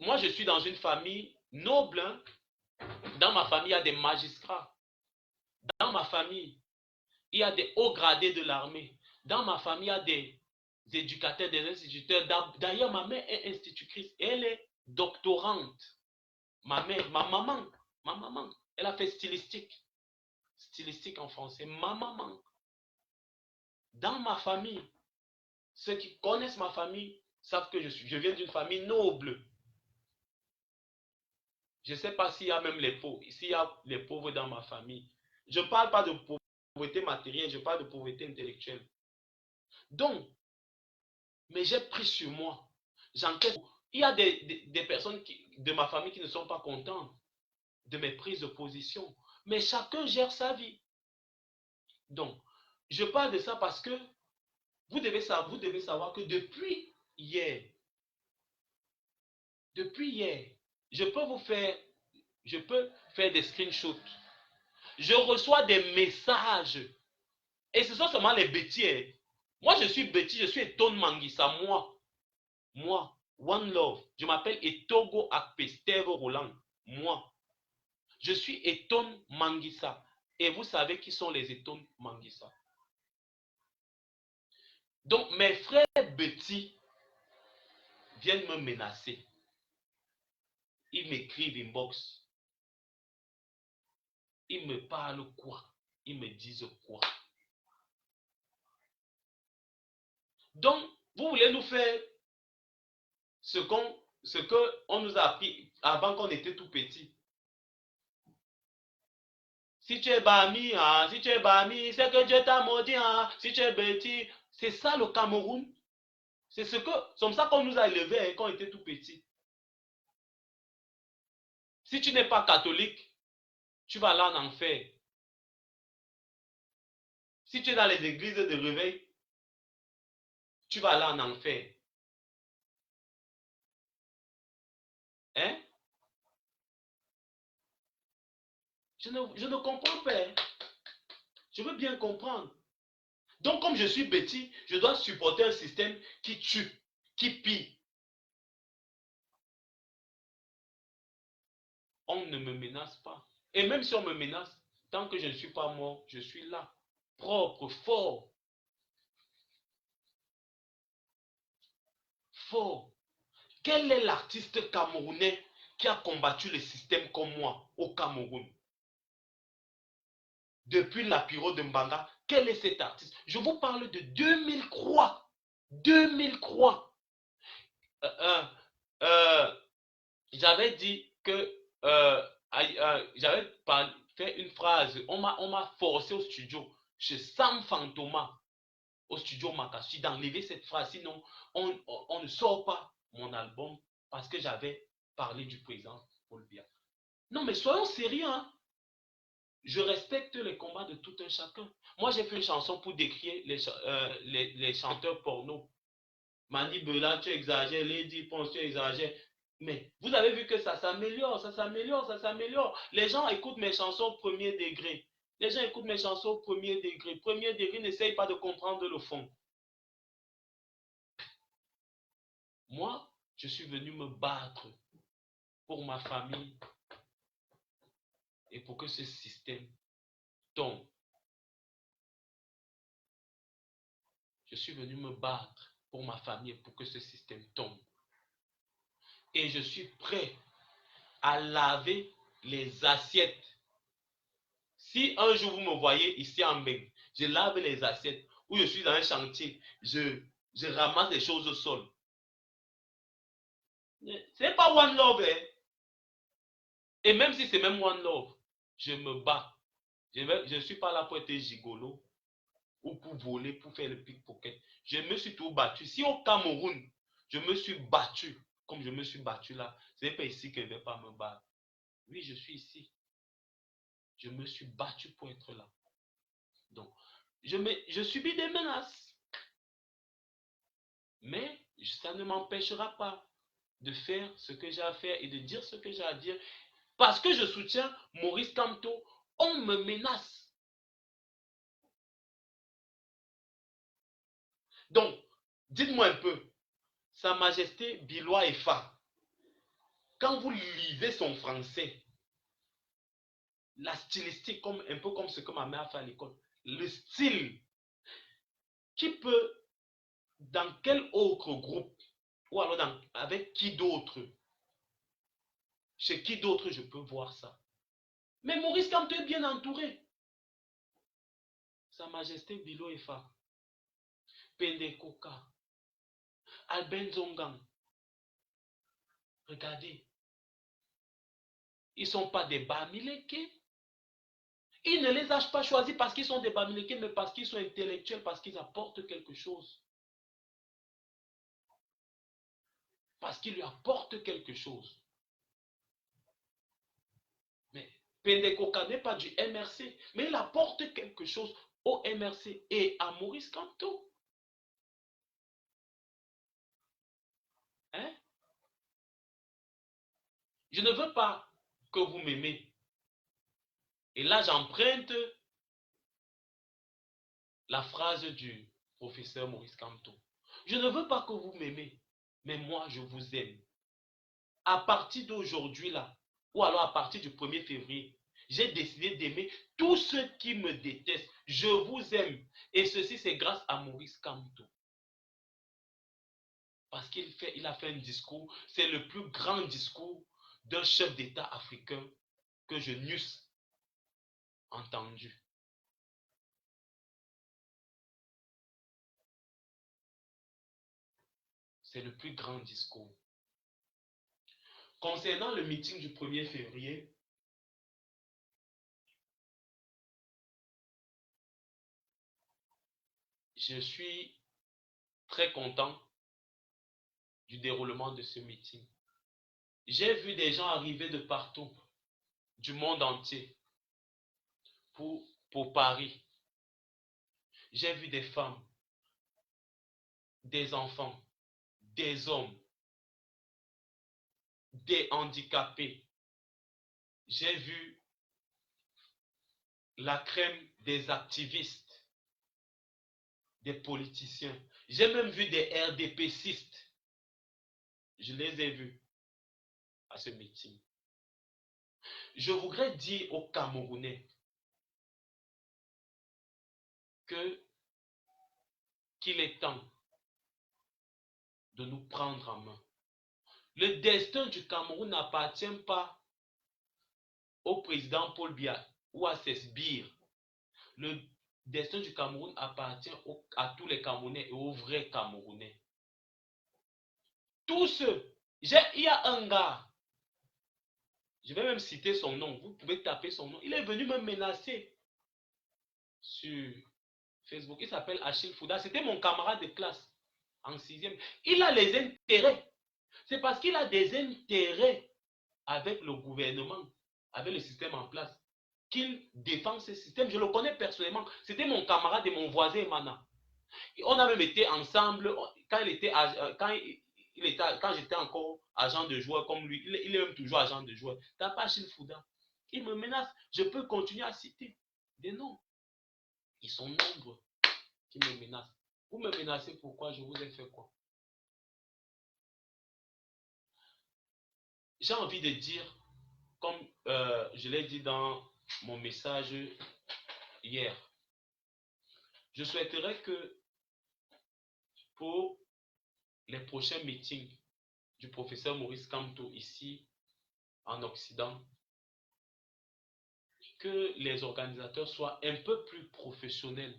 Moi, je suis dans une famille noble. Hein? Dans ma famille, il y a des magistrats. Dans ma famille, il y a des hauts gradés de l'armée. Dans ma famille, il y a des éducateurs, des instituteurs. D'ailleurs, ma mère est institutrice. Elle est doctorante. Ma mère, ma maman, elle a fait stylistique en français. Ma maman. Dans ma famille, ceux qui connaissent ma famille savent que je viens d'une famille noble. Je ne sais pas s'il y a même les pauvres, s'il y a les pauvres dans ma famille. Je ne parle pas de pauvreté matérielle, je parle de pauvreté intellectuelle. Donc, mais j'ai pris sur moi. J'enquête. Il y a des personnes de ma famille qui ne sont pas contentes de mes prises de position. Mais chacun gère sa vie. Donc, je parle de ça parce que vous devez savoir que depuis hier, je peux faire des screenshots. Je reçois des messages. Et ce sont seulement les bêtises. Moi, je suis bêtise, je suis Eton Mangissa. Moi, One Love. Je m'appelle Etogo Akpestero Roland. Moi, je suis Eton Mangissa. Et vous savez qui sont les Eton Mangissa. Donc, mes frères petits viennent me menacer. Ils m'écrivent inbox. Ils me parlent quoi? Ils me disent quoi? Donc, vous voulez nous faire ce qu'on nous a appris avant qu'on était tout petit. Si tu es Bami, hein, si tu es Bami, c'est que Dieu t'a maudit, hein, si tu es bêtis. C'est ça le Cameroun. C'est comme ça qu'on nous a élevés hein, quand on était tout petit. Si tu n'es pas catholique, tu vas aller en enfer. Si tu es dans les églises de réveil, tu vas aller en enfer. Hein? Je ne comprends pas. Hein. Je veux bien comprendre. Donc, comme je suis bêtis, je dois supporter un système qui tue, qui pille. On ne me menace pas. Et même si on me menace, tant que je ne suis pas mort, je suis là. Propre, fort. Fort. Quel est l'artiste camerounais qui a combattu le système comme moi au Cameroun? Depuis la période de Mbanga, quel est cet artiste? Je vous parle de 2000 croix. 2000 croix. Euh, euh, J'avais dit que j'avais fait une phrase. On m'a forcé au studio, chez Sam Fantoma, au studio Makassi, d'enlever cette phrase. Sinon, on ne sort pas mon album parce que j'avais parlé du président Paul Biya. Non, mais soyons sérieux, hein. Je respecte les combats de tout un chacun. Moi, j'ai fait une chanson pour décrire les chanteurs porno. Mani Bela, tu exagères. Lady Ponce, tu exagères. Mais vous avez vu que ça s'améliore, ça s'améliore, ça s'améliore. Les gens écoutent mes chansons au premier degré. Les gens écoutent mes chansons au premier degré. Premier degré, n'essaye pas de comprendre le fond. Moi, je suis venu me battre pour ma famille et pour que ce système tombe. Je suis venu me battre pour ma famille et pour que ce système tombe. Et je suis prêt à laver les assiettes. Si un jour vous me voyez ici en Beng, je lave les assiettes, ou je suis dans un chantier, je ramasse les choses au sol. C'est pas One Love, hein? Et même si c'est même One Love, je me bats. Je ne suis pas là pour être gigolo ou pour voler, pour faire le pickpocket. Je me suis tout battu. Si au Cameroun, je me suis battu, comme je me suis battu là, ce n'est pas ici que je ne vais pas me battre. Oui, je suis ici. Je me suis battu pour être là. Donc, je subis des menaces. Mais ça ne m'empêchera pas de faire ce que j'ai à faire et de dire ce que j'ai à dire. Parce que je soutiens Maurice Kamto, on me menace. Donc, dites-moi un peu, Sa Majesté Bilois Efa, quand vous lisez son français, la stylistique, un peu comme ce que ma mère a fait à l'école, le style, qui peut, dans quel autre groupe, ou alors avec qui d'autre, chez qui d'autre je peux voir ça? Mais Maurice Kamto est bien entouré. Sa Majesté Bilo Efa, Pende Koka, Albin Zongang. Regardez, ils ne sont pas des Bamileke. Il ne les a pas choisis parce qu'ils sont des Bamileke, mais parce qu'ils sont intellectuels, parce qu'ils apportent quelque chose. Parce qu'ils lui apportent quelque chose. Mais Pendekoka n'est pas du MRC, mais il apporte quelque chose au MRC et à Maurice Kamto. Hein? Je ne veux pas que vous m'aimez. Et là, j'emprunte la phrase du professeur Maurice Kamto. Je ne veux pas que vous m'aimez, mais moi, je vous aime. À partir d'aujourd'hui, là, ou alors à partir du 1er février, j'ai décidé d'aimer tous ceux qui me détestent. Je vous aime. Et ceci, c'est grâce à Maurice Kamto. Parce qu'il a fait un discours, c'est le plus grand discours d'un chef d'État africain que je n'eusse entendu. C'est le plus grand discours. Concernant le meeting du 1er février, je suis très content du déroulement de ce meeting. J'ai vu des gens arriver de partout, du monde entier, pour Paris. J'ai vu des femmes, des enfants, des hommes, des handicapés. J'ai vu la crème des activistes, des politiciens. J'ai même vu des RDPcistes. Je les ai vus à ce meeting. Je voudrais dire aux Camerounais qu'il est temps de nous prendre en main. Le destin du Cameroun n'appartient pas au président Paul Biya ou à ses sbires. Le destin du Cameroun appartient à tous les Camerounais et aux vrais Camerounais. Tous ceux, il y a un gars, je vais même citer son nom, vous pouvez taper son nom, il est venu me menacer sur Facebook, il s'appelle Achille Fouda, c'était mon camarade de classe en 6e. Il a les intérêts, c'est parce qu'il a des intérêts avec le gouvernement, avec le système en place, qu'il défend ce système. Je le connais personnellement, c'était mon camarade et mon voisin Emana. On a même été ensemble quand j'étais encore agent de joueur comme lui. Il est même toujours agent de joueur. T'as pas Achille Fouda. Il me menace. Je peux continuer à citer des noms. Ils sont nombreux qui me menacent. Vous me menacez pourquoi? Je vous ai fait quoi? J'ai envie de dire, comme je l'ai dit dans mon message hier, je souhaiterais que pour les prochains meetings du professeur Maurice Kamto ici en Occident, que les organisateurs soient un peu plus professionnels,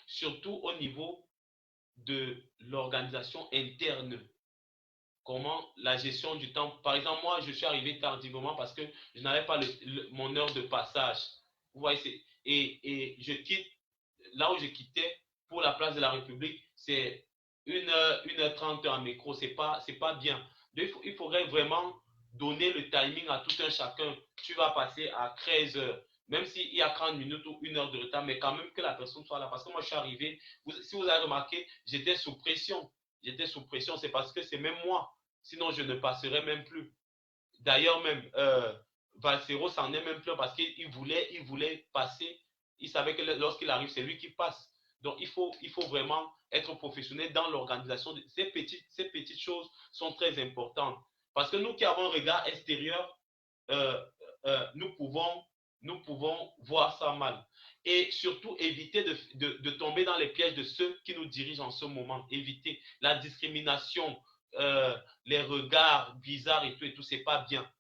surtout au niveau de l'organisation interne. Comment la gestion du temps. Par exemple, moi, je suis arrivé tardivement parce que je n'avais pas mon heure de passage. Vous voyez, et je quitte, là où je quittais pour la place de la République, c'est 1h30 en métro. C'est pas bien. Donc, il faudrait vraiment donner le timing à tout un chacun. Tu vas passer à 13h. Même s'il y a 30 minutes ou 1 heure de retard, mais quand même que la personne soit là. Parce que moi, je suis arrivé, si vous avez remarqué, j'étais sous pression. C'est parce que c'est même moi. Sinon, je ne passerai même plus. D'ailleurs, même, Valsero s'en est même plus parce qu'il voulait passer. Il savait que lorsqu'il arrive, c'est lui qui passe. Donc, il faut vraiment être professionnel dans l'organisation. Ces petites choses sont très importantes. Parce que nous qui avons un regard extérieur, nous pouvons voir ça mal. Et surtout, éviter de tomber dans les pièges de ceux qui nous dirigent en ce moment. Éviter la discrimination, les regards bizarres et tout, c'est pas bien.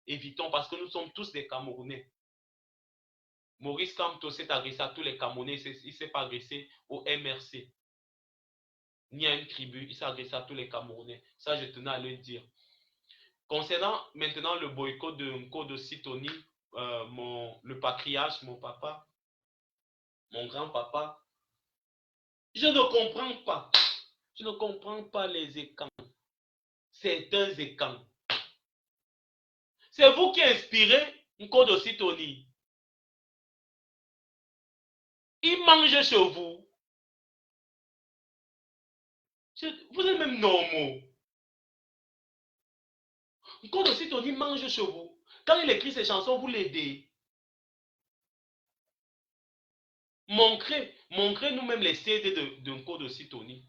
Évitons parce que nous sommes tous des Camerounais. Maurice Kamto s'est agressé à tous les Camerounais, il ne s'est pas agressé au MRC, ni à une tribu, il s'est agressé à tous les Camerounais. Ça, je tenais à le dire. Concernant maintenant le boycott de Nkodo Sitoni, le patriarche, mon papa, mon grand-papa, je ne comprends pas. Je ne comprends pas les écans. C'est un écans. C'est vous qui inspirez Nkodo Sitoni. Il mange chez vous. Vous êtes même normaux. Nkodo Sitoni mange chez vous. Quand il écrit ses chansons, vous l'aidez. Montrez nous-mêmes les CD de Nkodo Sitoni.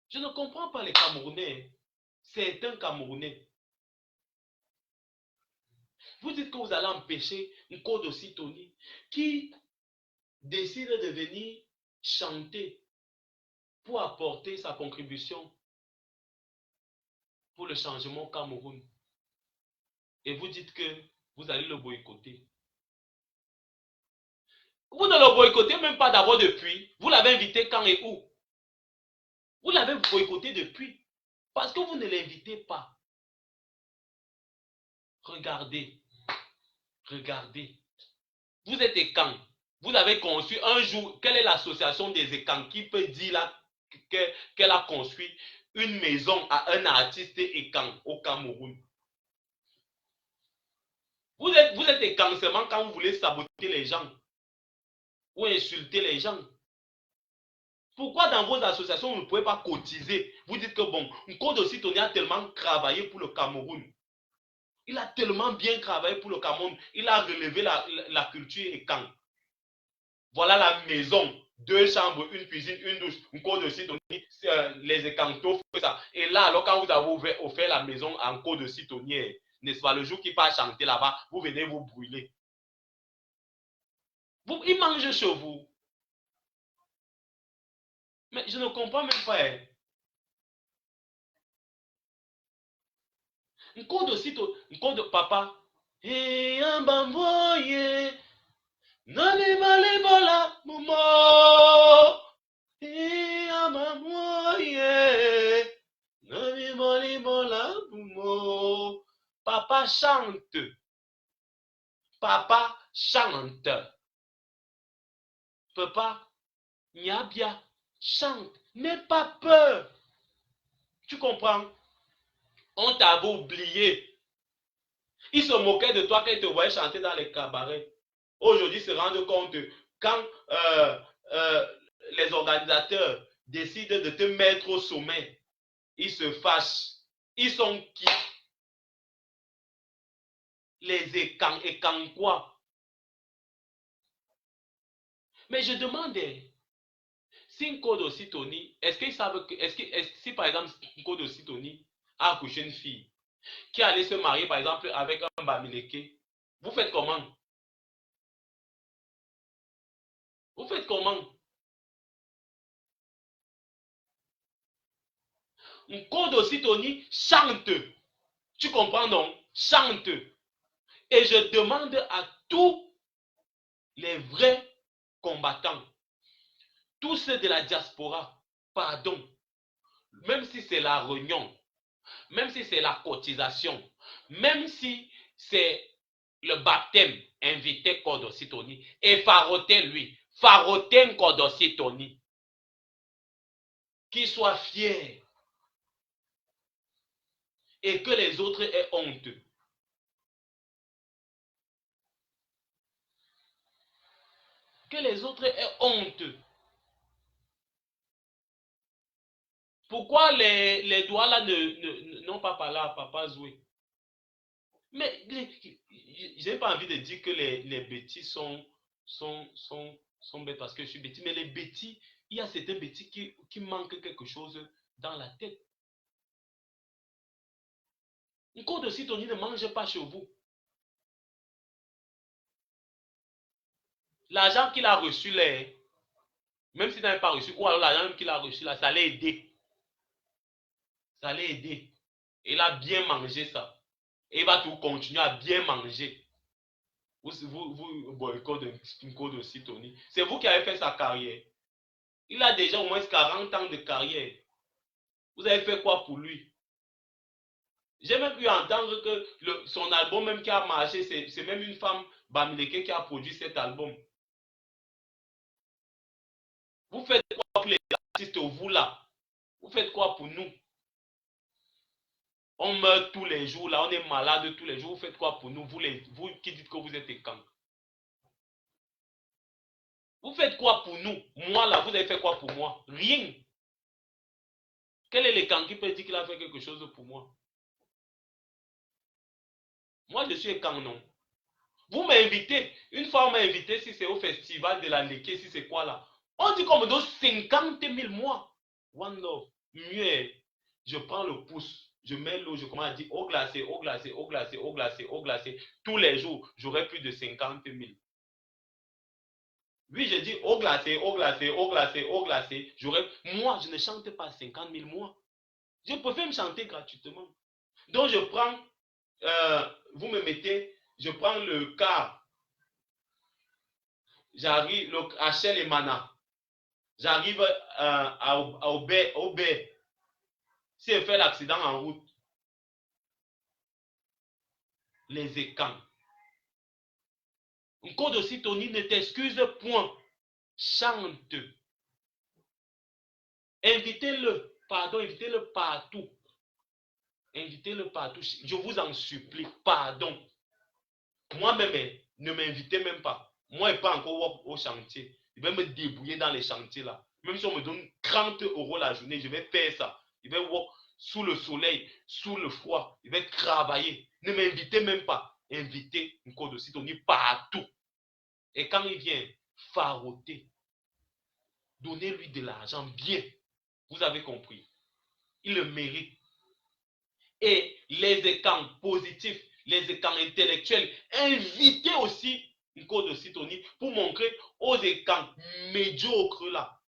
Je ne comprends pas les Camerounais. C'est un Camerounais. Vous dites que vous allez empêcher Nkodo Sitoni qui décide de venir chanter pour apporter sa contribution pour le changement au Cameroun. Et vous dites que vous allez le boycotter. Vous ne le boycottez même pas d'abord depuis. Vous l'avez invité quand et où? Vous l'avez boycotté depuis. Parce que vous ne l'invitez pas. Regardez. Vous êtes écan. Vous avez conçu un jour. Quelle est l'association des écans qui peut dire là qu'elle a construit une maison à un artiste écan au Cameroun? Vous êtes écan seulement quand vous voulez saboter les gens ou insulter les gens. Pourquoi dans vos associations, vous ne pouvez pas cotiser? Vous dites que bon, Nkodo Sitoné a tellement travaillé pour le Cameroun. Il a tellement bien travaillé pour le Cameroun. Il a relevé la culture écan. Voilà la maison. 2 chambres, une cuisine, une douche. Nkodo Sitoné, les écantos font ça. Et là, alors quand vous avez offert la maison en Nkodo Sitoné, n'est-ce pas, le jour qu'il part chanter là-bas, vous venez vous brûler. Il mange chez vous. Mais je ne comprends même pas. Nkodo papa. Et un bamboye. Nani malibola mumo. Et un bamboye. Nani malibola mumo. Papa chante. Papa chante. Papa, Niabia, chante. N'aie pas peur. Tu comprends? On t'avait oublié. Ils se moquaient de toi quand ils te voyaient chanter dans les cabarets. Aujourd'hui, se rendent compte quand les organisateurs décident de te mettre au sommet, ils se fâchent. Ils sont qui? Les écans quoi? Mais je demandais, si Nkodo Sitoné, est-ce qu'ils savent que, si par exemple Nkodo Sitoné a accouché une fille qui allait se marier par exemple avec un Bamileke, vous faites comment? Vous faites comment? Nkodo Sitoné chante. Tu comprends donc? Chante. Et je demande à tous les vrais combattants, tous ceux de la diaspora, pardon, même si c'est la réunion, même si c'est la cotisation, même si c'est le baptême, invitez Nkodo Sitoné et Faroté lui, Faroté Nkodo Sitoné, qu'il soit fier et que les autres aient honte. Que les autres aient honte. Pourquoi les doigts là n'ont pas parlé à Papa Zoué? Mais je n'ai pas envie de dire que les bêtis sont bêtes parce que je suis bêtis, mais les bêtis, il y a certains bêtis qui manquent quelque chose dans la tête. Nkodo Sitoné ne mange pas chez vous. L'argent qu'il a reçu là, même s'il n'avait pas reçu, ou alors l'argent qu'il a reçu là, ça allait aider. Ça allait aider. Il a bien mangé ça. Et il va tout continuer à bien manger. Nkodo Sitoné. C'est vous qui avez fait sa carrière. Il a déjà au moins 40 ans de carrière. Vous avez fait quoi pour lui? J'ai même pu entendre que son album même qui a marché, c'est même une femme Bamileke qui a produit cet album. Vous faites quoi pour les artistes, vous là? Vous faites quoi pour nous? On meurt tous les jours, là, on est malade tous les jours. Vous faites quoi pour nous? Vous qui dites que vous êtes écan. Vous faites quoi pour nous? Moi, là, vous avez fait quoi pour moi? Rien. Quel est l'écan qui peut dire qu'il a fait quelque chose pour moi? Moi, je suis écan, non. Vous m'invitez. Une fois, on m'a invité, si c'est au festival de la Léké, si c'est quoi là. On dit qu'on me donne 50 000 mois. One love. Mieux, je prends le pouce, je mets l'eau, je commence à dire eau glacée, eau glacée, eau glacée, eau glacée, eau glacée. Tous les jours, j'aurai plus de 50 000. Oui, je dis eau glacée, eau glacée, eau glacée, eau glacée. Moi, je ne chante pas 50 000 mois. Je préfère me chanter gratuitement. Donc, je prends, vous me mettez, je prends le car. J'arrive à Shell et Mana. J'arrive à Aubert. Si elle fait l'accident en route, les écans. Nkodo Sitoné ne t'excuse point. Chante. Invitez-le. Pardon, invitez-le partout. Invitez-le partout. Je vous en supplie. Pardon. Moi-même, ne m'invitez même pas. Moi, je n'ai pas encore au chantier. Je vais me débrouiller dans les chantiers là. Même si on me donne 30 € la journée, je vais faire ça. Je vais work sous le soleil, sous le froid. Je vais travailler. Ne m'invitez même pas. Invitez Nkodo Sitoni partout. Et quand il vient faroter, donnez-lui de l'argent bien. Vous avez compris. Il le mérite. Et les écrans positifs, les écrans intellectuels, invitez aussi Nkodo Sitoni pour montrer aux écrans médiocres là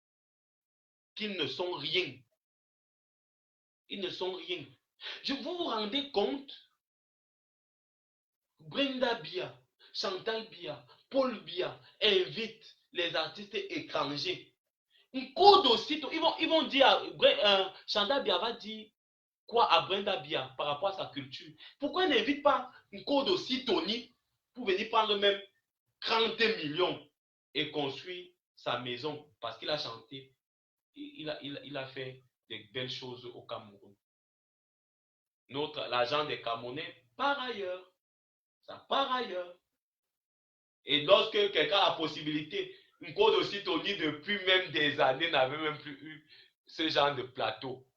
qu'ils ne sont rien. Ils ne sont rien. Vous vous rendez compte? Brenda Bia, Chantal Bia, Paul Bia invitent les artistes étrangers. Nkodo Sitoni, ils vont dire, Chantal Bia va dire quoi à Brenda Bia par rapport à sa culture? Pourquoi il n'invite pas Nkodo Sitoni pour venir prendre même 30 millions et construire sa maison parce qu'il a chanté, il a fait de belles choses au Cameroun. L'argent des Camerounais part ailleurs. Ça part ailleurs. Et lorsque quelqu'un a la possibilité, Nkodo Sitoni depuis même des années n'avait même plus eu ce genre de plateau.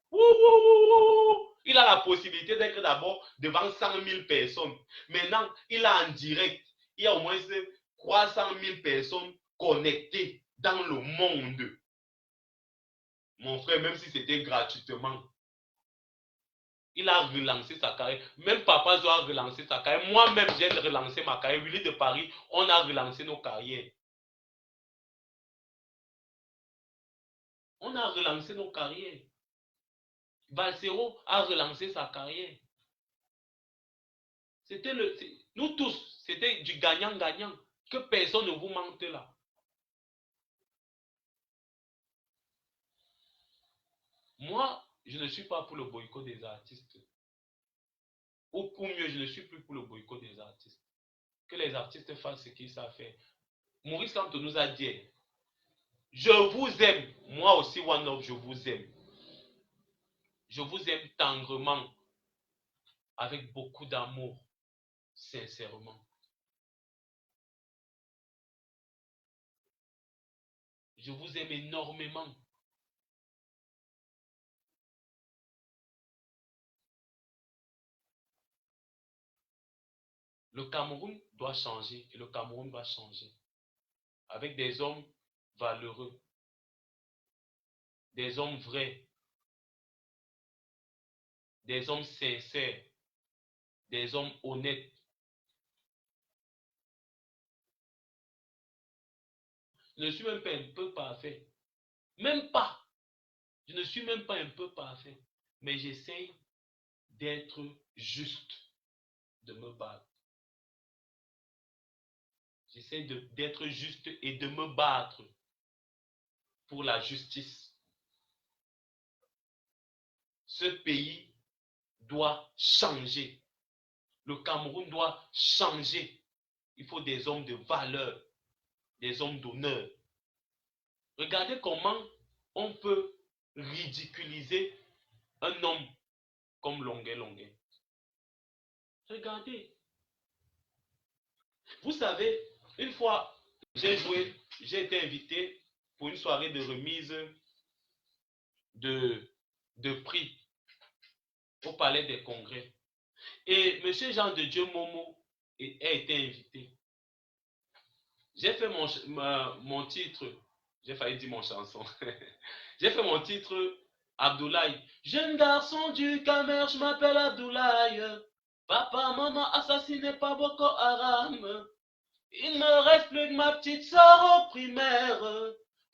Il a la possibilité d'être d'abord devant 100 000 personnes. Maintenant, il a en direct. Il y a au moins 300 000 personnes connectées dans le monde. Mon frère, même si c'était gratuitement, il a relancé sa carrière. Même Papa Zo a relancé sa carrière. Moi-même, j'ai relancé ma carrière. Willy de Paris, on a relancé nos carrières. On a relancé nos carrières. Valsero a relancé sa carrière. Nous tous, c'était du gagnant-gagnant. Que personne ne vous mente là. Moi, je ne suis pas pour le boycott des artistes. Ou mieux, je ne suis plus pour le boycott des artistes. Que les artistes fassent ce qu'ils savent faire. Maurice Kamto nous a dit, je vous aime. Moi aussi, One Love, je vous aime. Je vous aime tendrement, avec beaucoup d'amour, sincèrement. Je vous aime énormément. Le Cameroun doit changer et le Cameroun va changer. Avec des hommes valeureux, des hommes vrais, des hommes sincères, des hommes honnêtes. Je ne suis même pas un peu parfait. Même pas. Je ne suis même pas un peu parfait. Mais j'essaye d'être juste, de me battre. J'essaie d'être juste et de me battre pour la justice. Ce pays doit changer. Le Cameroun doit changer. Il faut des hommes de valeur, des hommes d'honneur. Regardez comment on peut ridiculiser un homme comme Longuet Longuet. Regardez. Vous savez, une fois, j'ai été invité pour une soirée de remise de prix au Palais des Congrès. Et M. Jean de Dieu Momo a été invité. J'ai fait mon titre, j'ai failli dire mon chanson. J'ai fait mon titre Abdoulaye. Jeune garçon du Camer, je m'appelle Abdoulaye. Papa, maman assassiné par Boko Haram. Il me reste plus que ma petite soeur au primaire.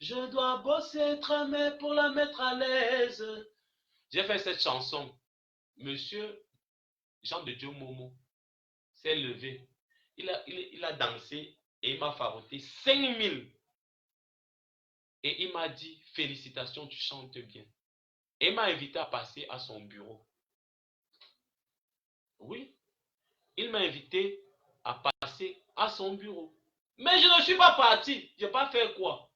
Je dois bosser, tramer pour la mettre à l'aise. J'ai fait cette chanson. Monsieur Jean de Dieu Momo s'est levé. Il a dansé et il m'a faroté 5000. Et il m'a dit, félicitations, tu chantes bien. Et il m'a invité à passer à son bureau. Oui, il m'a invité à passer à son bureau. Mais je ne suis pas parti. Je n'ai pas fait quoi?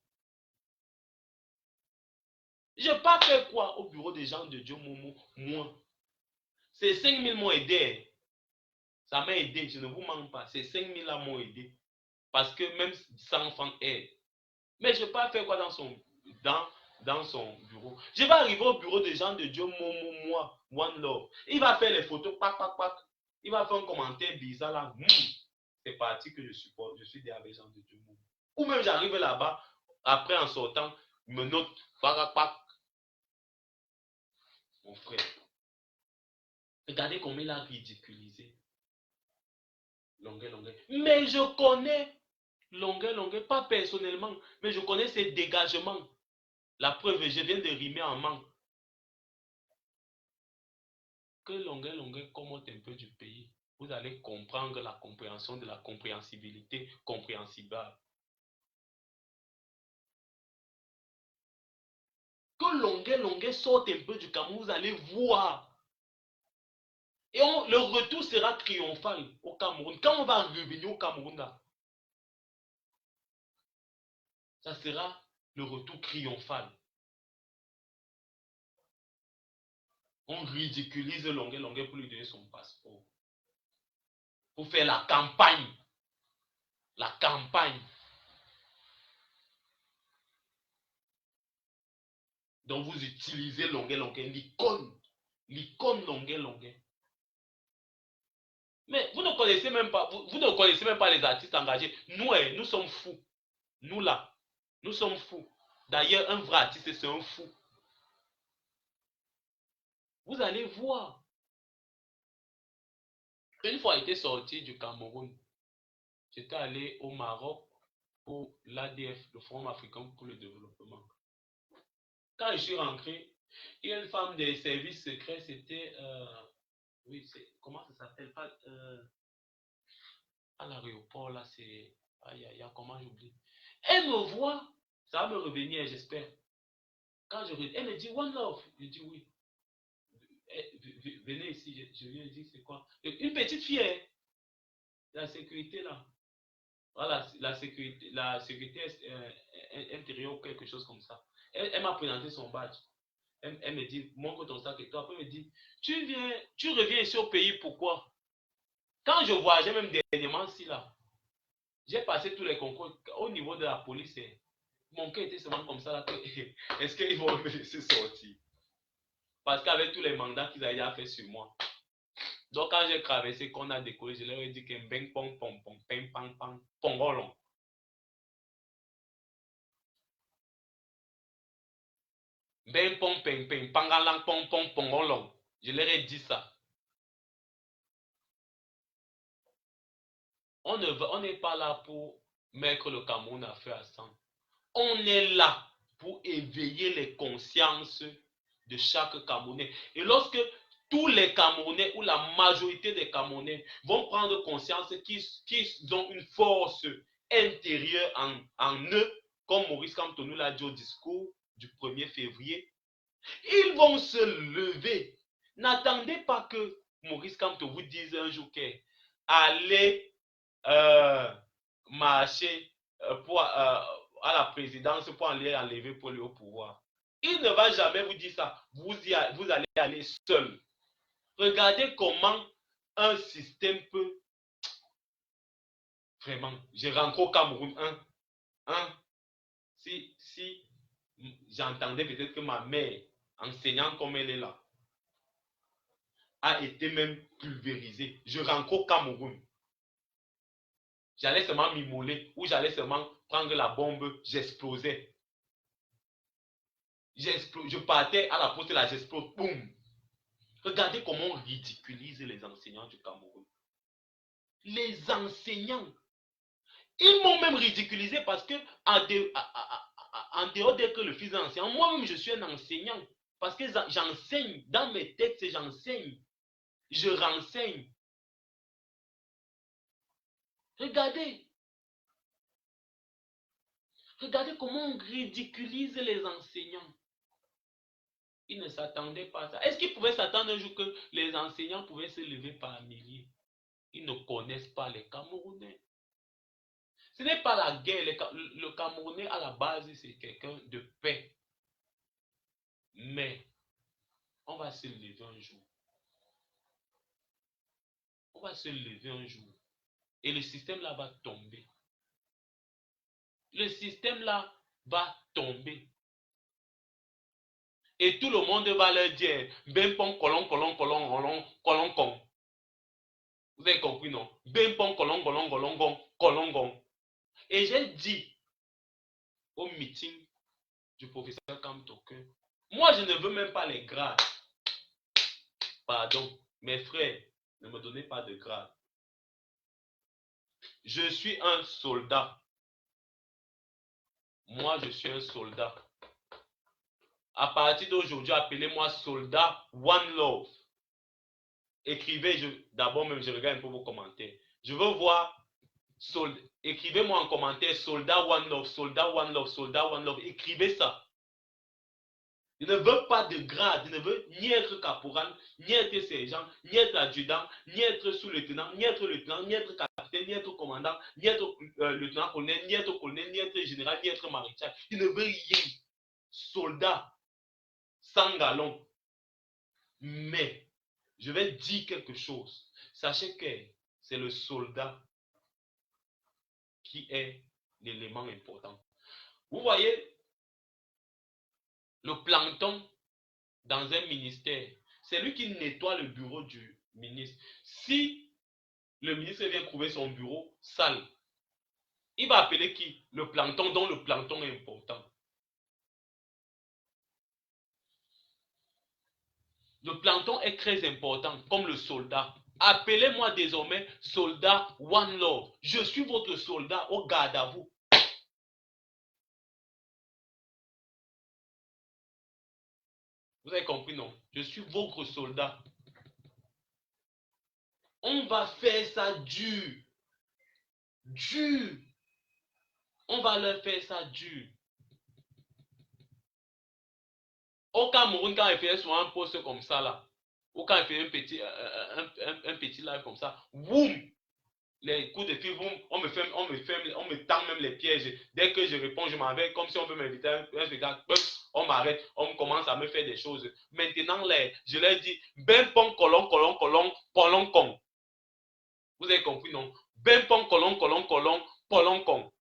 Je n'ai pas fait quoi au bureau des gens de Dieu Momo, moi? Ces 5000 m'ont aidé. Ça m'a aidé, je ne vous mens pas. Ces 5 000 là m'ont aidé. Parce que même 100 francs aident. Mais je ne vais pas faire quoi dans son bureau. Je vais arriver au bureau des gens de Dieu, moi, One Love. Il va faire les photos, pac, pac, pac. Il va faire un commentaire bizarre là. C'est parti que je supporte. Je suis des avec gens de Dieu. Ou même j'arrive là-bas, après en sortant, me note, pac, pac, pac. Mon frère. Regardez comment il a ridiculisé. Longuet. Mais je connais Longuet, pas personnellement, mais je connais ses dégagements. La preuve, je viens de rimer en manque. Que Longuet commente un peu du pays. Vous allez comprendre la compréhension de la compréhensibilité compréhensible. Que Longuet sorte un peu du Cameroun, vous allez voir. Et le retour sera triomphal au Cameroun. Quand on va revenir au Cameroun, là, ça sera le retour triomphal. On ridiculise Longuet pour lui donner son passeport. Pour faire la campagne. La campagne. Donc vous utilisez Longuet, l'icône. L'icône Longuet. Mais vous ne connaissez même pas, vous ne connaissez même pas les artistes engagés. Nous sommes fous. Nous là, nous sommes fous. D'ailleurs, un vrai artiste, c'est un fou. Vous allez voir. Une fois été sorti du Cameroun, j'étais allé au Maroc pour l'ADF, le Forum africain pour le développement. Quand je suis rentré, il y a une femme des services secrets, c'était, oui, comment ça s'appelle, pas, à l'aéroport là, c'est, aïe, comment j'oublie. Elle me voit, ça va me revenir, j'espère. Quand elle me dit One Love, je dis oui. Venez ici, je lui ai dit c'est quoi. Une petite fille, hein, la sécurité là. Voilà, la sécurité intérieure ou quelque chose comme ça. Elle m'a présenté son badge. Elle me dit, montre ton sac et toi. Après, elle me dit, tu reviens ici au pays, pourquoi? Quand je voyageais même dernièrement ici là, j'ai passé tous les concours au niveau de la police. Mon cœur était seulement comme ça là. Est-ce qu'ils vont me laisser sortir? Parce qu'avec tous les mandats qu'ils avaient déjà fait sur moi. Donc quand j'ai traversé, qu'on a décollé, je leur ai dit que bang pong pong pong ping pang pang pongolong. Bang pong ping ping pangalang pong pong pongolong. Je leur ai dit ça. On n'est pas là pour mettre le Cameroun à feu à sang. On est là pour éveiller les consciences de chaque Camerounais. Et lorsque tous les Camerounais ou la majorité des Camerounais vont prendre conscience qu'ils ont une force intérieure en eux, comme Maurice Kamto l'a dit au discours du 1er février, ils vont se lever. N'attendez pas que Maurice Kamto vous dise un jour qu'allez marcher à la présidence pour aller enlever Paul au pouvoir. Il ne va jamais vous dire ça. Vous allez aller seul. Regardez comment un système peut vraiment. Je rentre au Cameroun. Si j'entendais peut-être que ma mère, enseignante comme elle est là, a été même pulvérisée. Je rentre au Cameroun. J'allais seulement m'immoler ou j'allais seulement prendre la bombe, j'explosais. Je partais à la poste là, j'explose, boum. Regardez comment on ridiculise les enseignants du Cameroun. Les enseignants, ils m'ont même ridiculisé parce que en dehors d'être le fils d'un enseignant, moi-même je suis un enseignant. Parce que j'enseigne, dans mes textes j'enseigne, je renseigne. Regardez comment on ridiculise les enseignants. Ils ne s'attendaient pas à ça. Est-ce qu'ils pouvaient s'attendre un jour que les enseignants pouvaient se lever par milliers? Ils ne connaissent pas les Camerounais. Ce n'est pas la guerre. Le Camerounais, à la base, c'est quelqu'un de paix. Mais on va se lever un jour. On va se lever un jour et le système là va tomber. Le système là va tomber. Et tout le monde va leur dire, ben pon colon, colon, colon, colon, colon, colon. Vous avez compris, non? Ben pon colon, colon, colon, colon, colon, colon. Et j'ai dit au meeting du professeur Kamtoke, moi je ne veux même pas les grades. Pardon, mes frères, ne me donnez pas de grade. Je suis un soldat. Moi, je suis un soldat. À partir d'aujourd'hui, appelez-moi soldat One Love. Écrivez, d'abord même, je regarde un peu vos commentaires. Je veux voir, écrivez-moi en commentaire soldat One Love, soldat One Love, soldat One Love. Écrivez ça. Je ne veux pas de grade, je ne veux ni être caporal, ni être sergent, ni être adjudant, ni être sous-lieutenant, ni être lieutenant, ni être capitaine, ni être commandant, ni être lieutenant-colonel, ni être colonel, ni être général, ni être maréchal. Je ne veux rien. Soldat, sans galon. Mais, je vais dire quelque chose. Sachez que c'est le soldat qui est l'élément important. Vous voyez, le plancton dans un ministère, c'est lui qui nettoie le bureau du ministre. Si le ministre vient trouver son bureau sale, il va appeler qui? Le plancton, dont le plancton est important. Le plancton est très important, comme le soldat. Appelez-moi désormais soldat One Love. Je suis votre soldat au garde à vous. Vous avez compris, non? Je suis votre soldat. On va faire ça dur. Dur. On va leur faire ça dur. Au Cameroun, quand il fait souvent un post comme ça, là, ou quand il fait un petit live comme ça, boum, les coups de fil, boum, on me tend même les pièges. Dès que je réponds, je m'en vais, comme si on veut m'inviter à un spectacle, on m'arrête, on commence à me faire des choses. Maintenant, je leur dis, ben pon colon, colon, colon, colon, con. Vous avez compris, non? Ben pon colon, colon, colon, colon, con.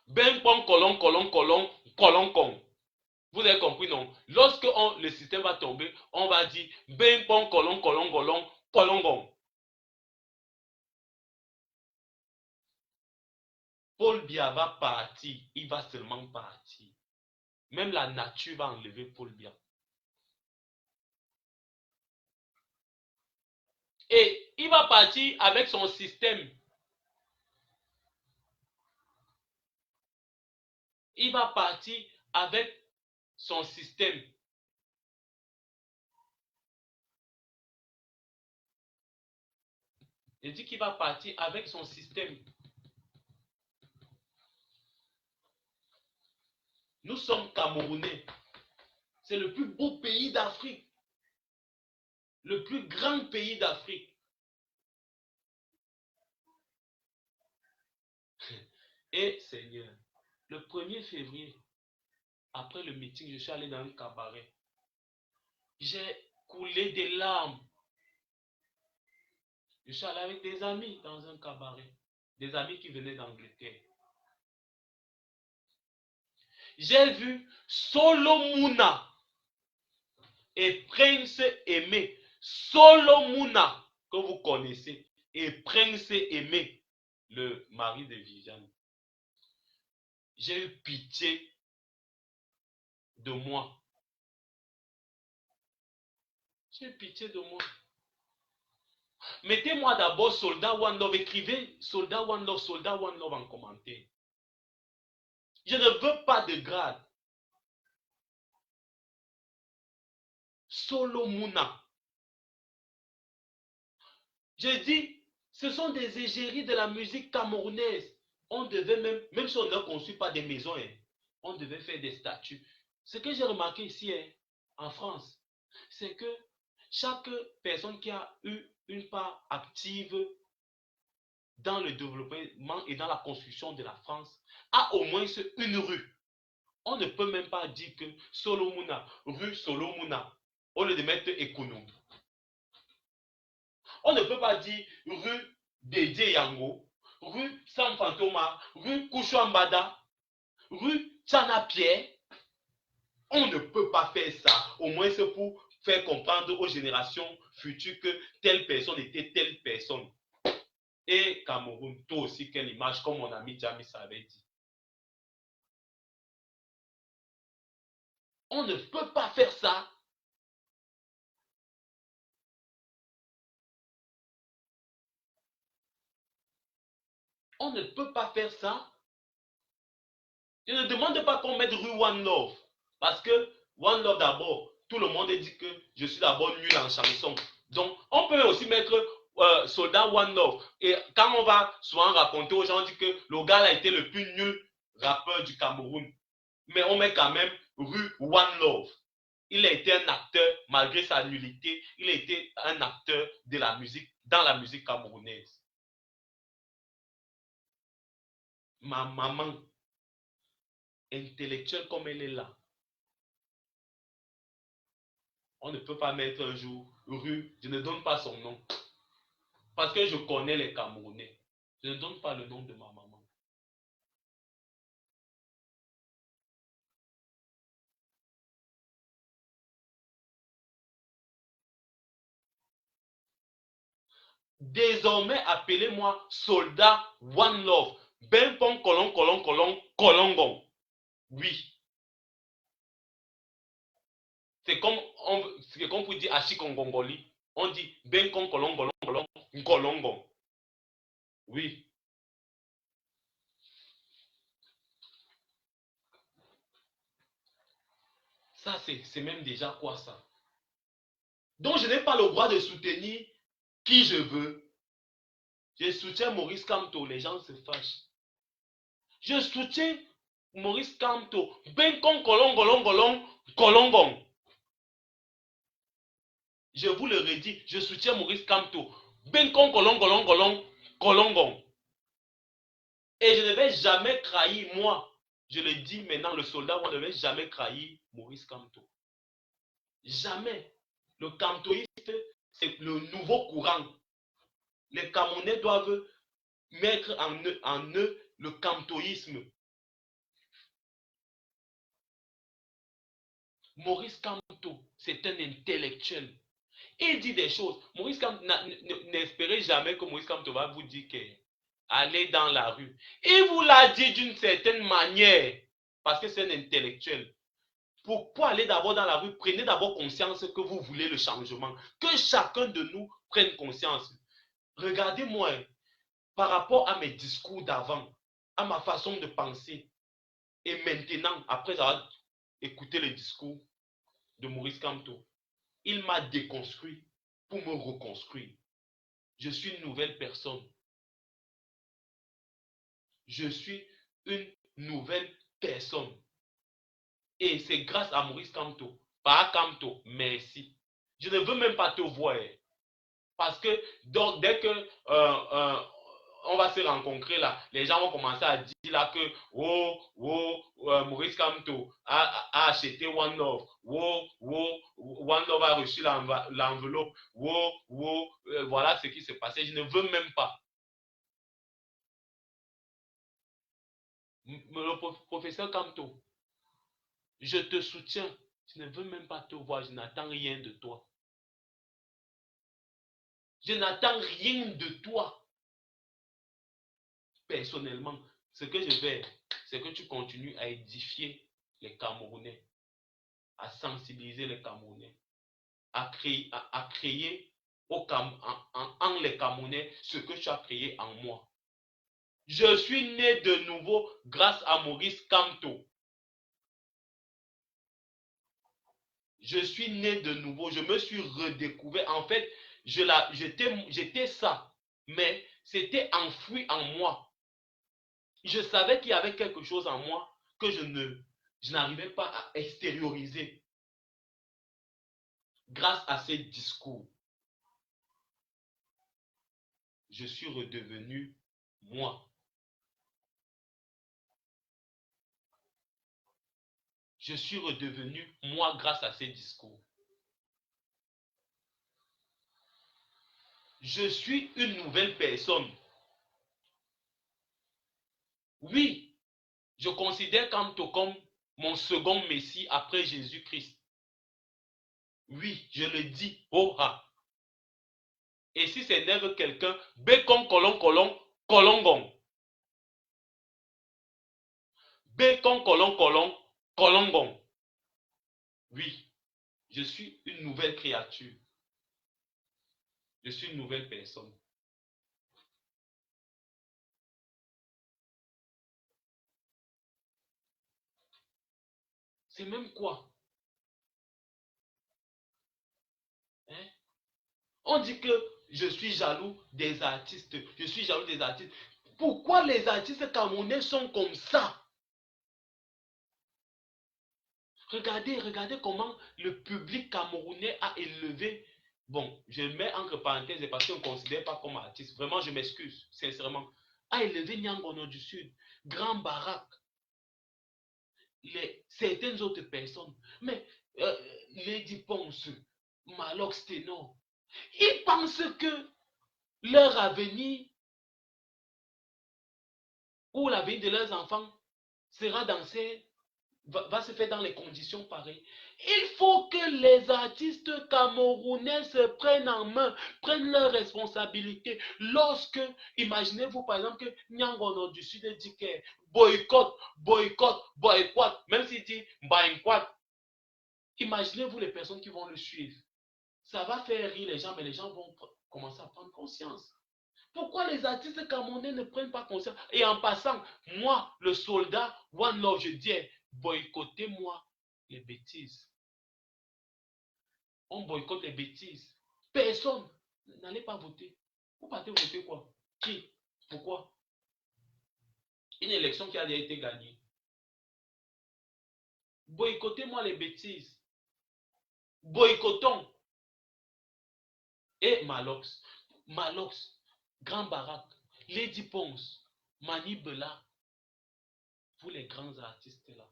Ben pon colon, colon, colon, colon, con. Vous avez compris, non? Lorsque le système va tomber, on va dire ben pon colon, colon, colon, colon, colon. Paul Biya va partir, il va seulement partir. Même la nature va enlever Paul Biya. Et il va partir avec son système. Il va partir avec son système. Il dit qu'il va partir avec son système. Nous sommes Camerounais. C'est le plus beau pays d'Afrique. Le plus grand pays d'Afrique. Et Seigneur, le 1er février, après le meeting, je suis allé dans un cabaret. J'ai coulé des larmes. Je suis allé avec des amis dans un cabaret. Des amis qui venaient d'Angleterre. J'ai vu Solomuna et Prince Aimé. Solomuna, que vous connaissez, et Prince Aimé, le mari de Viviane. J'ai eu pitié de moi. J'ai eu pitié de moi. Mettez-moi d'abord soldat One Love. Écrivez soldat One Love en commentaire. Je ne veux pas de grade. Solomuna. J'ai dit, ce sont des égéries de la musique camerounaise. On devait même si on ne construit pas des maisons, on devait faire des statues. Ce que j'ai remarqué ici, en France, c'est que chaque personne qui a eu une part active dans le développement et dans la construction de la France a au moins une rue. On ne peut même pas dire que Solomona, rue Solomona, au lieu de mettre économie. On ne peut pas dire rue Dédé Yango, rue Sam Fantoma, rue Kouchouambada, rue Tchana Pierre. On ne peut pas faire ça. Au moins c'est pour faire comprendre aux générations futures que telle personne était telle personne. Et Cameroun, toi aussi, quelle image, comme mon ami Jamis avait dit. On ne peut pas faire ça. On ne peut pas faire ça. Je ne demande pas qu'on mette rue One Love. Parce que One Love d'abord, tout le monde dit que je suis d'abord nul en chanson. Donc, on peut aussi mettre Soldat One Love. Et quand on va souvent raconter aux gens, on dit que le gars a été le plus nul rappeur du Cameroun. Mais on met quand même rue One Love. Il a été un acteur, malgré sa nullité, il a été un acteur de la musique, dans la musique camerounaise. Ma maman, intellectuelle comme elle est là, on ne peut pas mettre un jour rue, je ne donne pas son nom. Parce que je connais les Camerounais. Je ne donne pas le nom de ma maman. Désormais, appelez-moi soldat One Love. Ben pon colon colon colon colongon. Oui. C'est comme vous dit Achikongongoli. On dit ben con colon colon colon colongon. Oui. Ça, c'est même déjà quoi ça? Donc, je n'ai pas le droit de soutenir qui je veux. Je soutiens Maurice Kamto, les gens se fâchent. Je soutiens Maurice Kamto. Ben con colon colon colon colongon. Je vous le redis, je soutiens Maurice Kamto. Ben con colon colon colon colongon. Et je ne vais jamais trahir, moi, je le dis maintenant, le soldat, on ne vais jamais trahir Maurice Kamto. Jamais. Le kamtoïste, c'est le nouveau courant. Les Camerounais doivent mettre en eux le kamtoïsme. Maurice Kamto, c'est un intellectuel. Il dit des choses. Maurice Kamto, n'espérez jamais que Maurice Kamto va vous dire que allez dans la rue. Il vous l'a dit d'une certaine manière, parce que c'est un intellectuel. Pour aller d'abord dans la rue, prenez d'abord conscience que vous voulez le changement. Que chacun de nous prenne conscience. Regardez-moi, par rapport à mes discours d'avant, à ma façon de penser, et maintenant, après avoir écouté le discours de Maurice Kamto, il m'a déconstruit pour me reconstruire. Je suis une nouvelle personne. Je suis une nouvelle personne. Et c'est grâce à Maurice Kamto. Pas Kamto, merci. Je ne veux même pas te voir. Parce que donc, dès que on va se rencontrer là, les gens vont commencer à dire là que Maurice Kamto a acheté One Love. One Love a reçu l'enveloppe. Voilà ce qui s'est passé. Je ne veux même pas. Le professeur Kamto, je te soutiens. Je ne veux même pas te voir. Je n'attends rien de toi. Je n'attends rien de toi. Personnellement, ce que je vais, c'est que tu continues à édifier les Camerounais, à sensibiliser les Camerounais, à créer en les Camerounais ce que tu as créé en moi. Je suis né de nouveau grâce à Maurice Kamto. Je suis né de nouveau, je me suis redécouvert. En fait, j'étais ça, mais c'était enfoui en moi. Je savais qu'il y avait quelque chose en moi que je n'arrivais pas à extérioriser grâce à ces discours. Je suis redevenu moi. je suis redevenu moi grâce à ces discours. Je suis une nouvelle personne. Oui, je considère Kanto comme mon second Messie après Jésus-Christ. Oui, je le dis. Oh ah. Et si c'est n'énerve quelqu'un, Bécon colon colon colongon. Bécon colon colon colongon. Oui, je suis une nouvelle créature. Je suis une nouvelle personne. C'est même quoi? Hein? On dit que je suis jaloux des artistes. Je suis jaloux des artistes. Pourquoi les artistes camerounais sont comme ça? Regardez comment le public camerounais a élevé. Bon, je mets entre parenthèses parce qu'on ne considère pas comme artiste. Vraiment, je m'excuse, sincèrement. A élevé Nyangono du Sud, Grand Barak, certaines autres personnes. Mais Lady Ponce, Malox Ténor, ils pensent que leur avenir ou l'avenir de leurs enfants sera dans ces va se faire dans les conditions pareilles. Il faut que les artistes camerounais se prennent en main, prennent leurs responsabilités. Lorsque, imaginez-vous par exemple que Nyangono du Sud dit que boycott, même s'il dit boycott, imaginez-vous les personnes qui vont le suivre. Ça va faire rire les gens, mais les gens vont commencer à prendre conscience. Pourquoi les artistes camerounais ne prennent pas conscience? Et en passant, moi, le soldat, One Love, je dis, boycottez-moi les bêtises. On boycotte les bêtises. Personne. N'allez pas voter. Vous partez voter quoi? Qui? Pourquoi? Une élection qui a déjà été gagnée. Boycottez-moi les bêtises. Boycottons. Et Malox, Grand Barak, Lady Ponce, Mani Bela, vous les grands artistes là.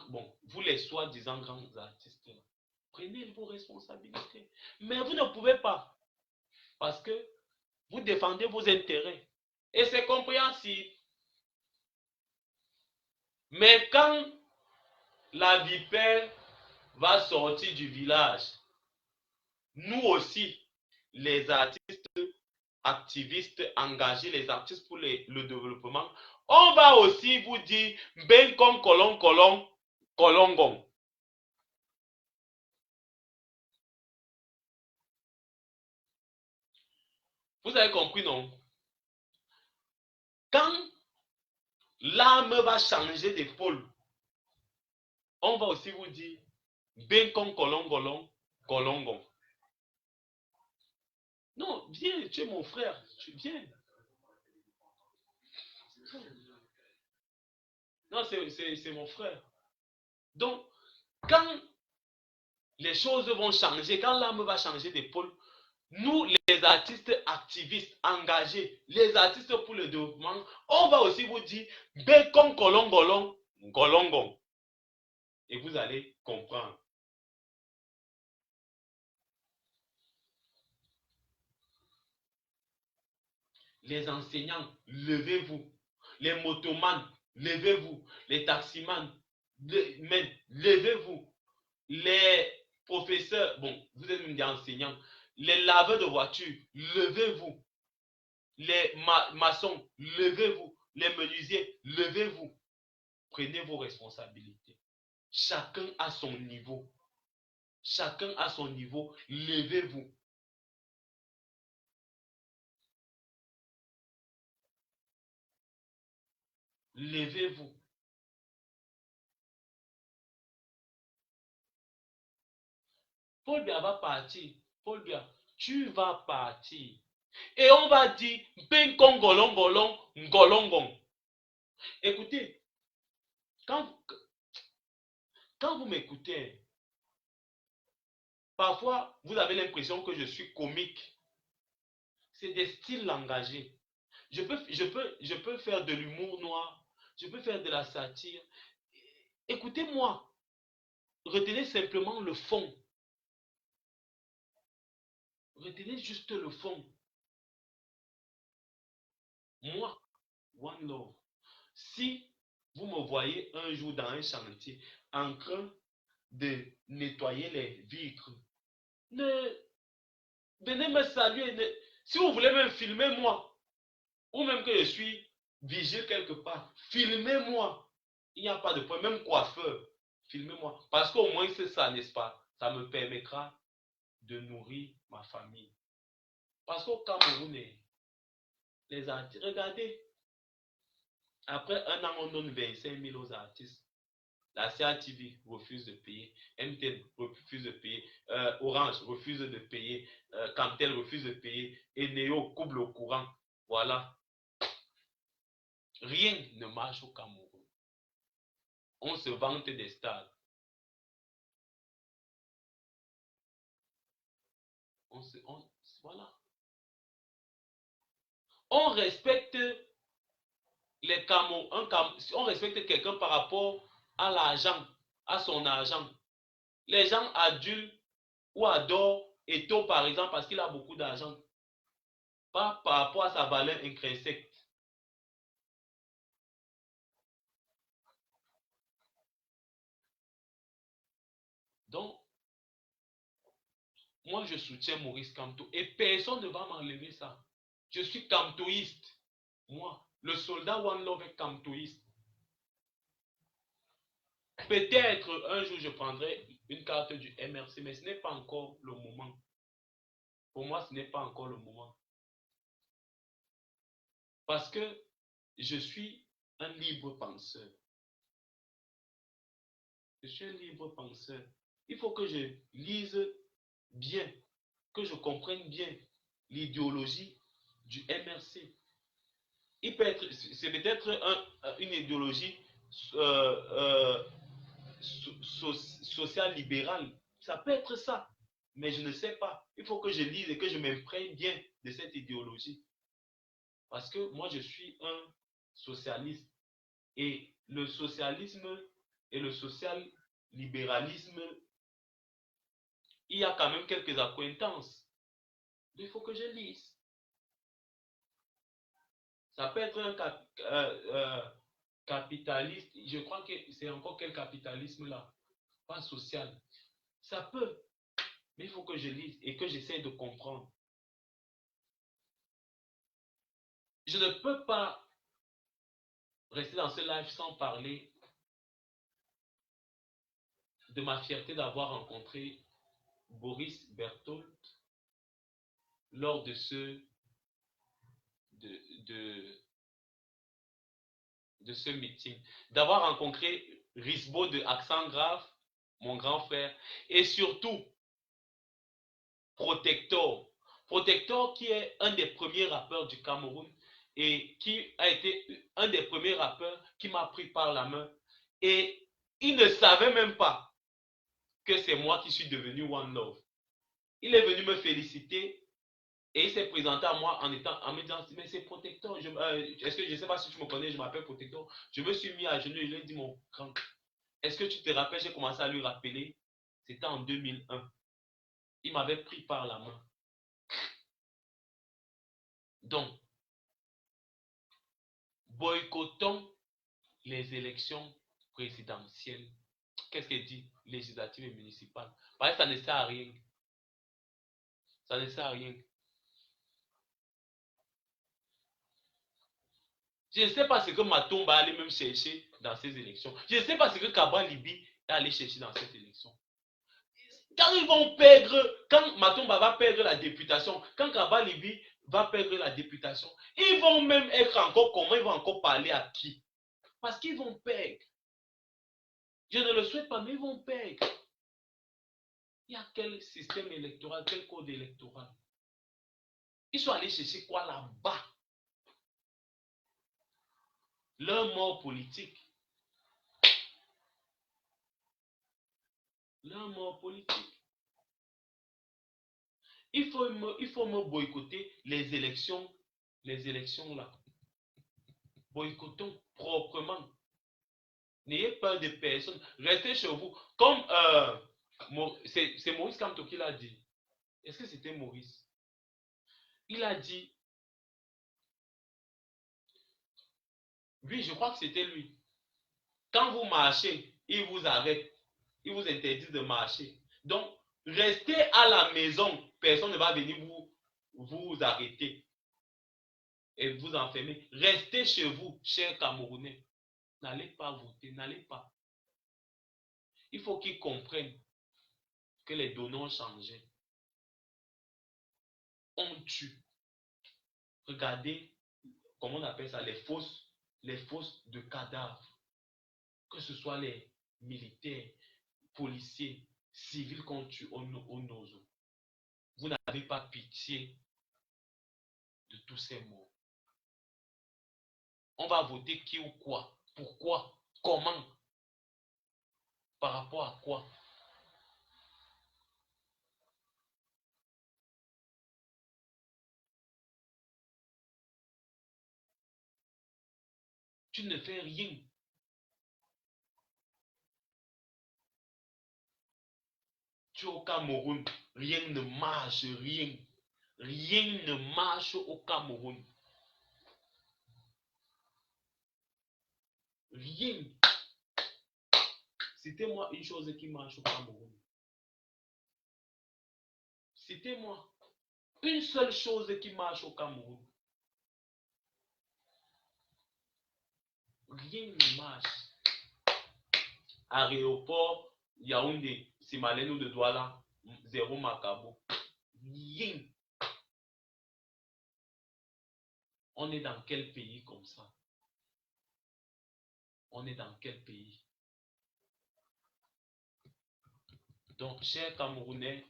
Bon, vous les soi-disant grands artistes là, prenez vos responsabilités. Mais vous ne pouvez pas, parce que vous défendez vos intérêts. Et c'est compréhensible. Mais quand la vipère va sortir du village, nous aussi, les artistes activistes engagés, les artistes pour le développement, on va aussi vous dire ben comme colongon. Vous avez compris, non? Quand l'âme va changer d'épaule, on va aussi vous dire ben comme colongon. Non, viens, tu es mon frère, tu viens. Non, c'est mon frère. Donc, quand les choses vont changer, quand l'âme va changer d'épaule, nous, les artistes activistes engagés, les artistes pour le développement, on va aussi vous dire Bécon golongon. Et vous allez comprendre. Les enseignants, levez-vous. Les motomanes, levez-vous. Les taximans, levez-vous. Les professeurs, bon, vous êtes même des enseignants. Les laveurs de voitures, levez-vous. Les maçons, levez-vous. Les menuisiers, levez-vous. Prenez vos responsabilités. Chacun à son niveau. Chacun à son niveau. Levez-vous. Levez-vous. Paul Bia va partir. Paul Bia, tu vas partir. Et on va dire, ben golongon. Écoutez, quand, quand vous m'écoutez, parfois vous avez l'impression que je suis comique. C'est des styles langagés. Je peux faire de l'humour noir, je peux faire de la satire. Écoutez-moi. Retenez simplement le fond. Retenez juste le fond. Moi, One Love, si vous me voyez un jour dans un chantier en train de nettoyer les vitres, ne venez me saluer. Si vous voulez me filmer moi, ou même que je suis vigile quelque part, filmez-moi. Il n'y a pas de problème, même coiffeur, filmez-moi. Parce qu'au moins c'est ça, n'est-ce pas? Ça me permettra de nourrir ma famille. Parce qu'au Cameroun, les artistes, regardez, après un an, on donne 25 000 aux artistes. La CATV refuse de payer, MTN refuse de payer, Orange refuse de payer, Cantel refuse de payer, et Neo coupe le courant. Voilà. Rien ne marche au Cameroun. On se vante des stars. Voilà. On respecte les Camerounais, on respecte quelqu'un par rapport à l'argent, à son argent. Les gens adulent ou adorent Eto'o par exemple parce qu'il a beaucoup d'argent. Pas par rapport à sa valeur intrinsèque. Donc, moi je soutiens Maurice Kamto et personne ne va m'enlever ça. Je suis kamtoïste. Moi, le soldat One Love est kamtoïste. Peut-être un jour je prendrai une carte du MRC, mais ce n'est pas encore le moment. Pour moi, ce n'est pas encore le moment. Parce que je suis un libre penseur. Je suis un libre penseur. Il faut que je lise bien, que je comprenne bien l'idéologie du MRC. C'est peut-être une idéologie sociale libérale. Ça peut être ça, mais je ne sais pas. Il faut que je lise et que je m'imprègne bien de cette idéologie. Parce que moi, je suis un socialiste. Et le socialisme et le social-libéralisme, il y a quand même quelques accointances. Il faut que je lise. Ça peut être un capitaliste. Je crois que c'est encore quel capitalisme là? Pas social. Ça peut. Mais il faut que je lise et que j'essaie de comprendre. Je ne peux pas rester dans ce live sans parler de ma fierté d'avoir rencontré Boris Berthold lors de de, de, de ce meeting. D'avoir rencontré Risbo de Accent Grave, mon grand frère, et surtout Protector. Protector qui est un des premiers rappeurs du Cameroun et qui a été un des premiers rappeurs qui m'a pris par la main. Et il ne savait même pas que c'est moi qui suis devenu One Love. Il est venu me féliciter et il s'est présenté à moi en me disant, mais c'est Protector. Est-ce que je ne sais pas si tu me connais, je m'appelle Protector. Je me suis mis à genoux et je lui ai dit, mon grand, est-ce que tu te rappelles, j'ai commencé à lui rappeler, c'était en 2001. Il m'avait pris par la main. Donc, boycottons les élections présidentielles. Qu'est-ce qu'elle dit? Législatives et municipales. Parce que ça ne sert à rien. Ça ne sert à rien. Je ne sais pas ce que Maton va aller même chercher dans ces élections. Je ne sais pas ce que Kaba Libi est allé chercher dans cette élection. Quand ils vont perdre, quand Matomba va perdre la députation, quand Kaba Libi va perdre la députation, ils vont même être encore comment, ils vont encore parler à qui? Parce qu'ils vont perdre. Je ne le souhaite pas, mais ils vont perdre. Il y a quel système électoral, quel code électoral? Ils sont allés chercher quoi là-bas? Leur mort politique. Leur mort politique. Il faut me boycotter les élections là. Boycottons proprement. N'ayez peur de personne. Restez chez vous. Comme c'est Maurice Kamto qui l'a dit. Est-ce que c'était Maurice? Il a dit, oui, je crois que c'était lui. Quand vous marchez, il vous arrête. Il vous interdit de marcher. Donc, restez à la maison. Personne ne va venir vous arrêter et vous enfermer. Restez chez vous, chers Camerounais. N'allez pas voter, n'allez pas. Il faut qu'ils comprennent que les données ont changé. On tue. Regardez, comment on appelle ça, les fosses de cadavres. Que ce soit les militaires, policiers, civils qu'on tue au Nozo. Vous n'avez pas pitié de tous ces morts. On va voter qui ou quoi? Pourquoi? Comment? Par rapport à quoi? Tu ne fais rien. Tu es au Cameroun, rien ne marche, rien. Rien ne marche au Cameroun. Rien. Citez-moi une chose qui marche au Cameroun. Citez-moi une seule chose qui marche au Cameroun. Rien ne marche. Aéroport, Yaoundé, Simalène ou de Douala, zéro Macabo. Rien. On est dans quel pays comme ça? On est dans quel pays? Donc, chers Camerounais,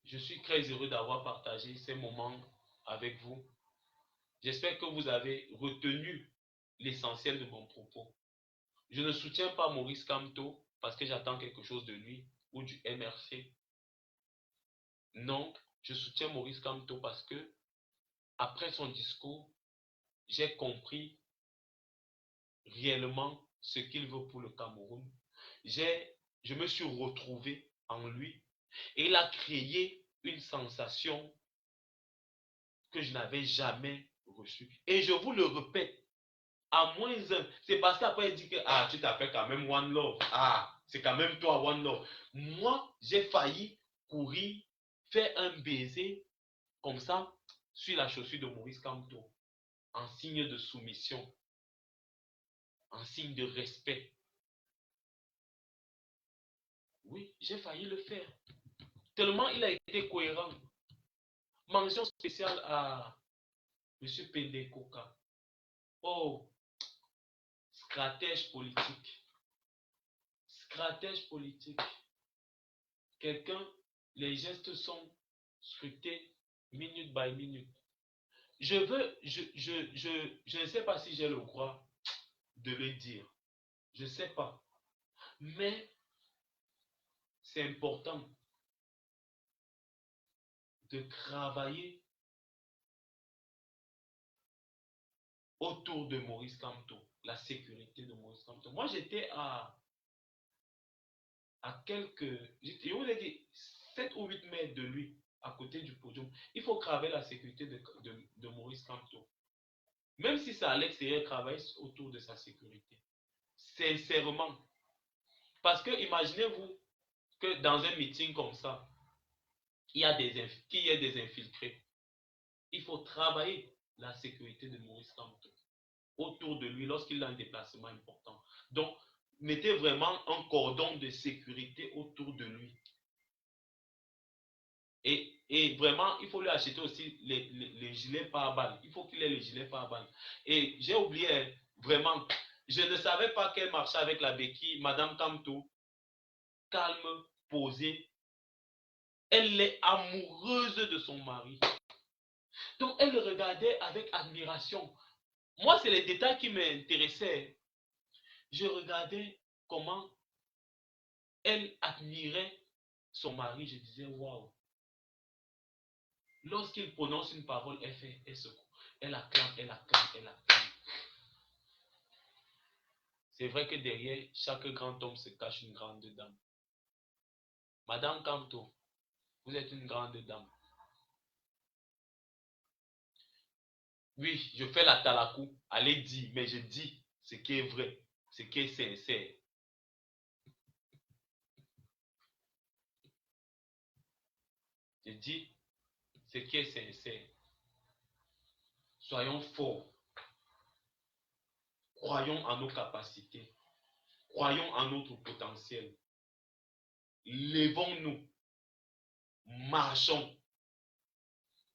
je suis très heureux d'avoir partagé ces moments avec vous. J'espère que vous avez retenu l'essentiel de mon propos. Je ne soutiens pas Maurice Kamto parce que j'attends quelque chose de lui ou du MRC. Non, je soutiens Maurice Kamto parce que après son discours, j'ai compris réellement ce qu'il veut pour le Cameroun. Je me suis retrouvé en lui et il a créé une sensation que je n'avais jamais reçue. Et je vous le répète, à moins un, c'est parce qu'après il dit que ah, tu t'appelles quand même One Love. Ah, c'est quand même toi One Love. Moi, j'ai failli courir, faire un baiser comme ça sur la chaussure de Maurice Kamto, en signe de soumission, en signe de respect. Oui, j'ai failli le faire. Tellement il a été cohérent. Mention spéciale à M. Pendekoka. Oh, stratège politique. Stratège politique. Quelqu'un, les gestes sont scrutés minute by minute. Je ne sais pas si j'ai le droit de le dire. Je ne sais pas. Mais c'est important de travailler autour de Maurice Kamto, la sécurité de Maurice Kamto. Moi, j'étais à quelques, je vous ai dit, 7 ou 8 mètres de lui, à côté du podium. Il faut travailler la sécurité de Maurice Kamto. Même si c'est à l'extérieur, travailler autour de sa sécurité. Sincèrement. Parce que imaginez-vous que dans un meeting comme ça, qu'il y ait des infiltrés. Il faut travailler la sécurité de Maurice Kamto autour de lui lorsqu'il a un déplacement important. Donc, mettez vraiment un cordon de sécurité autour de lui. Et vraiment, il faut lui acheter aussi les gilets pare-balles. Il faut qu'il ait les gilets pare-balles. Et j'ai oublié, vraiment, je ne savais pas qu'elle marchait avec la béquille, Madame Kamto, calme, posée. Elle est amoureuse de son mari. Donc, elle le regardait avec admiration. Moi, c'est les détails qui m'intéressaient. Je regardais comment elle admirait son mari. Je disais, waouh. Lorsqu'il prononce une parole, elle secoue. Elle acclame, elle acclame, elle acclame. C'est vrai que derrière chaque grand homme se cache une grande dame. Madame Kanto, vous êtes une grande dame. Oui, je fais la talakou. Allez dire, mais je dis ce qui est vrai, ce qui est sincère. Je dis ce qui est sincère. Soyons forts. Croyons en nos capacités. Croyons en notre potentiel. Levons-nous. Marchons.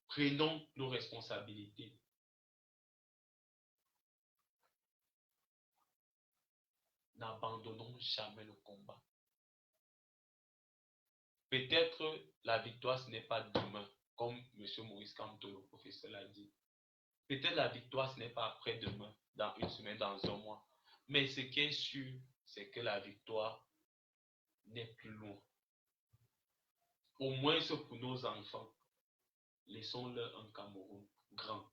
Prenons nos responsabilités. N'abandonnons jamais le combat. Peut-être la victoire, ce n'est pas demain, comme M. Maurice Kamto, le professeur, l'a dit. Peut-être la victoire, ce n'est pas après-demain, dans une semaine, dans un mois. Mais ce qui est sûr, c'est que la victoire n'est plus loin. Au moins pour nos enfants, laissons-leur un Cameroun grand.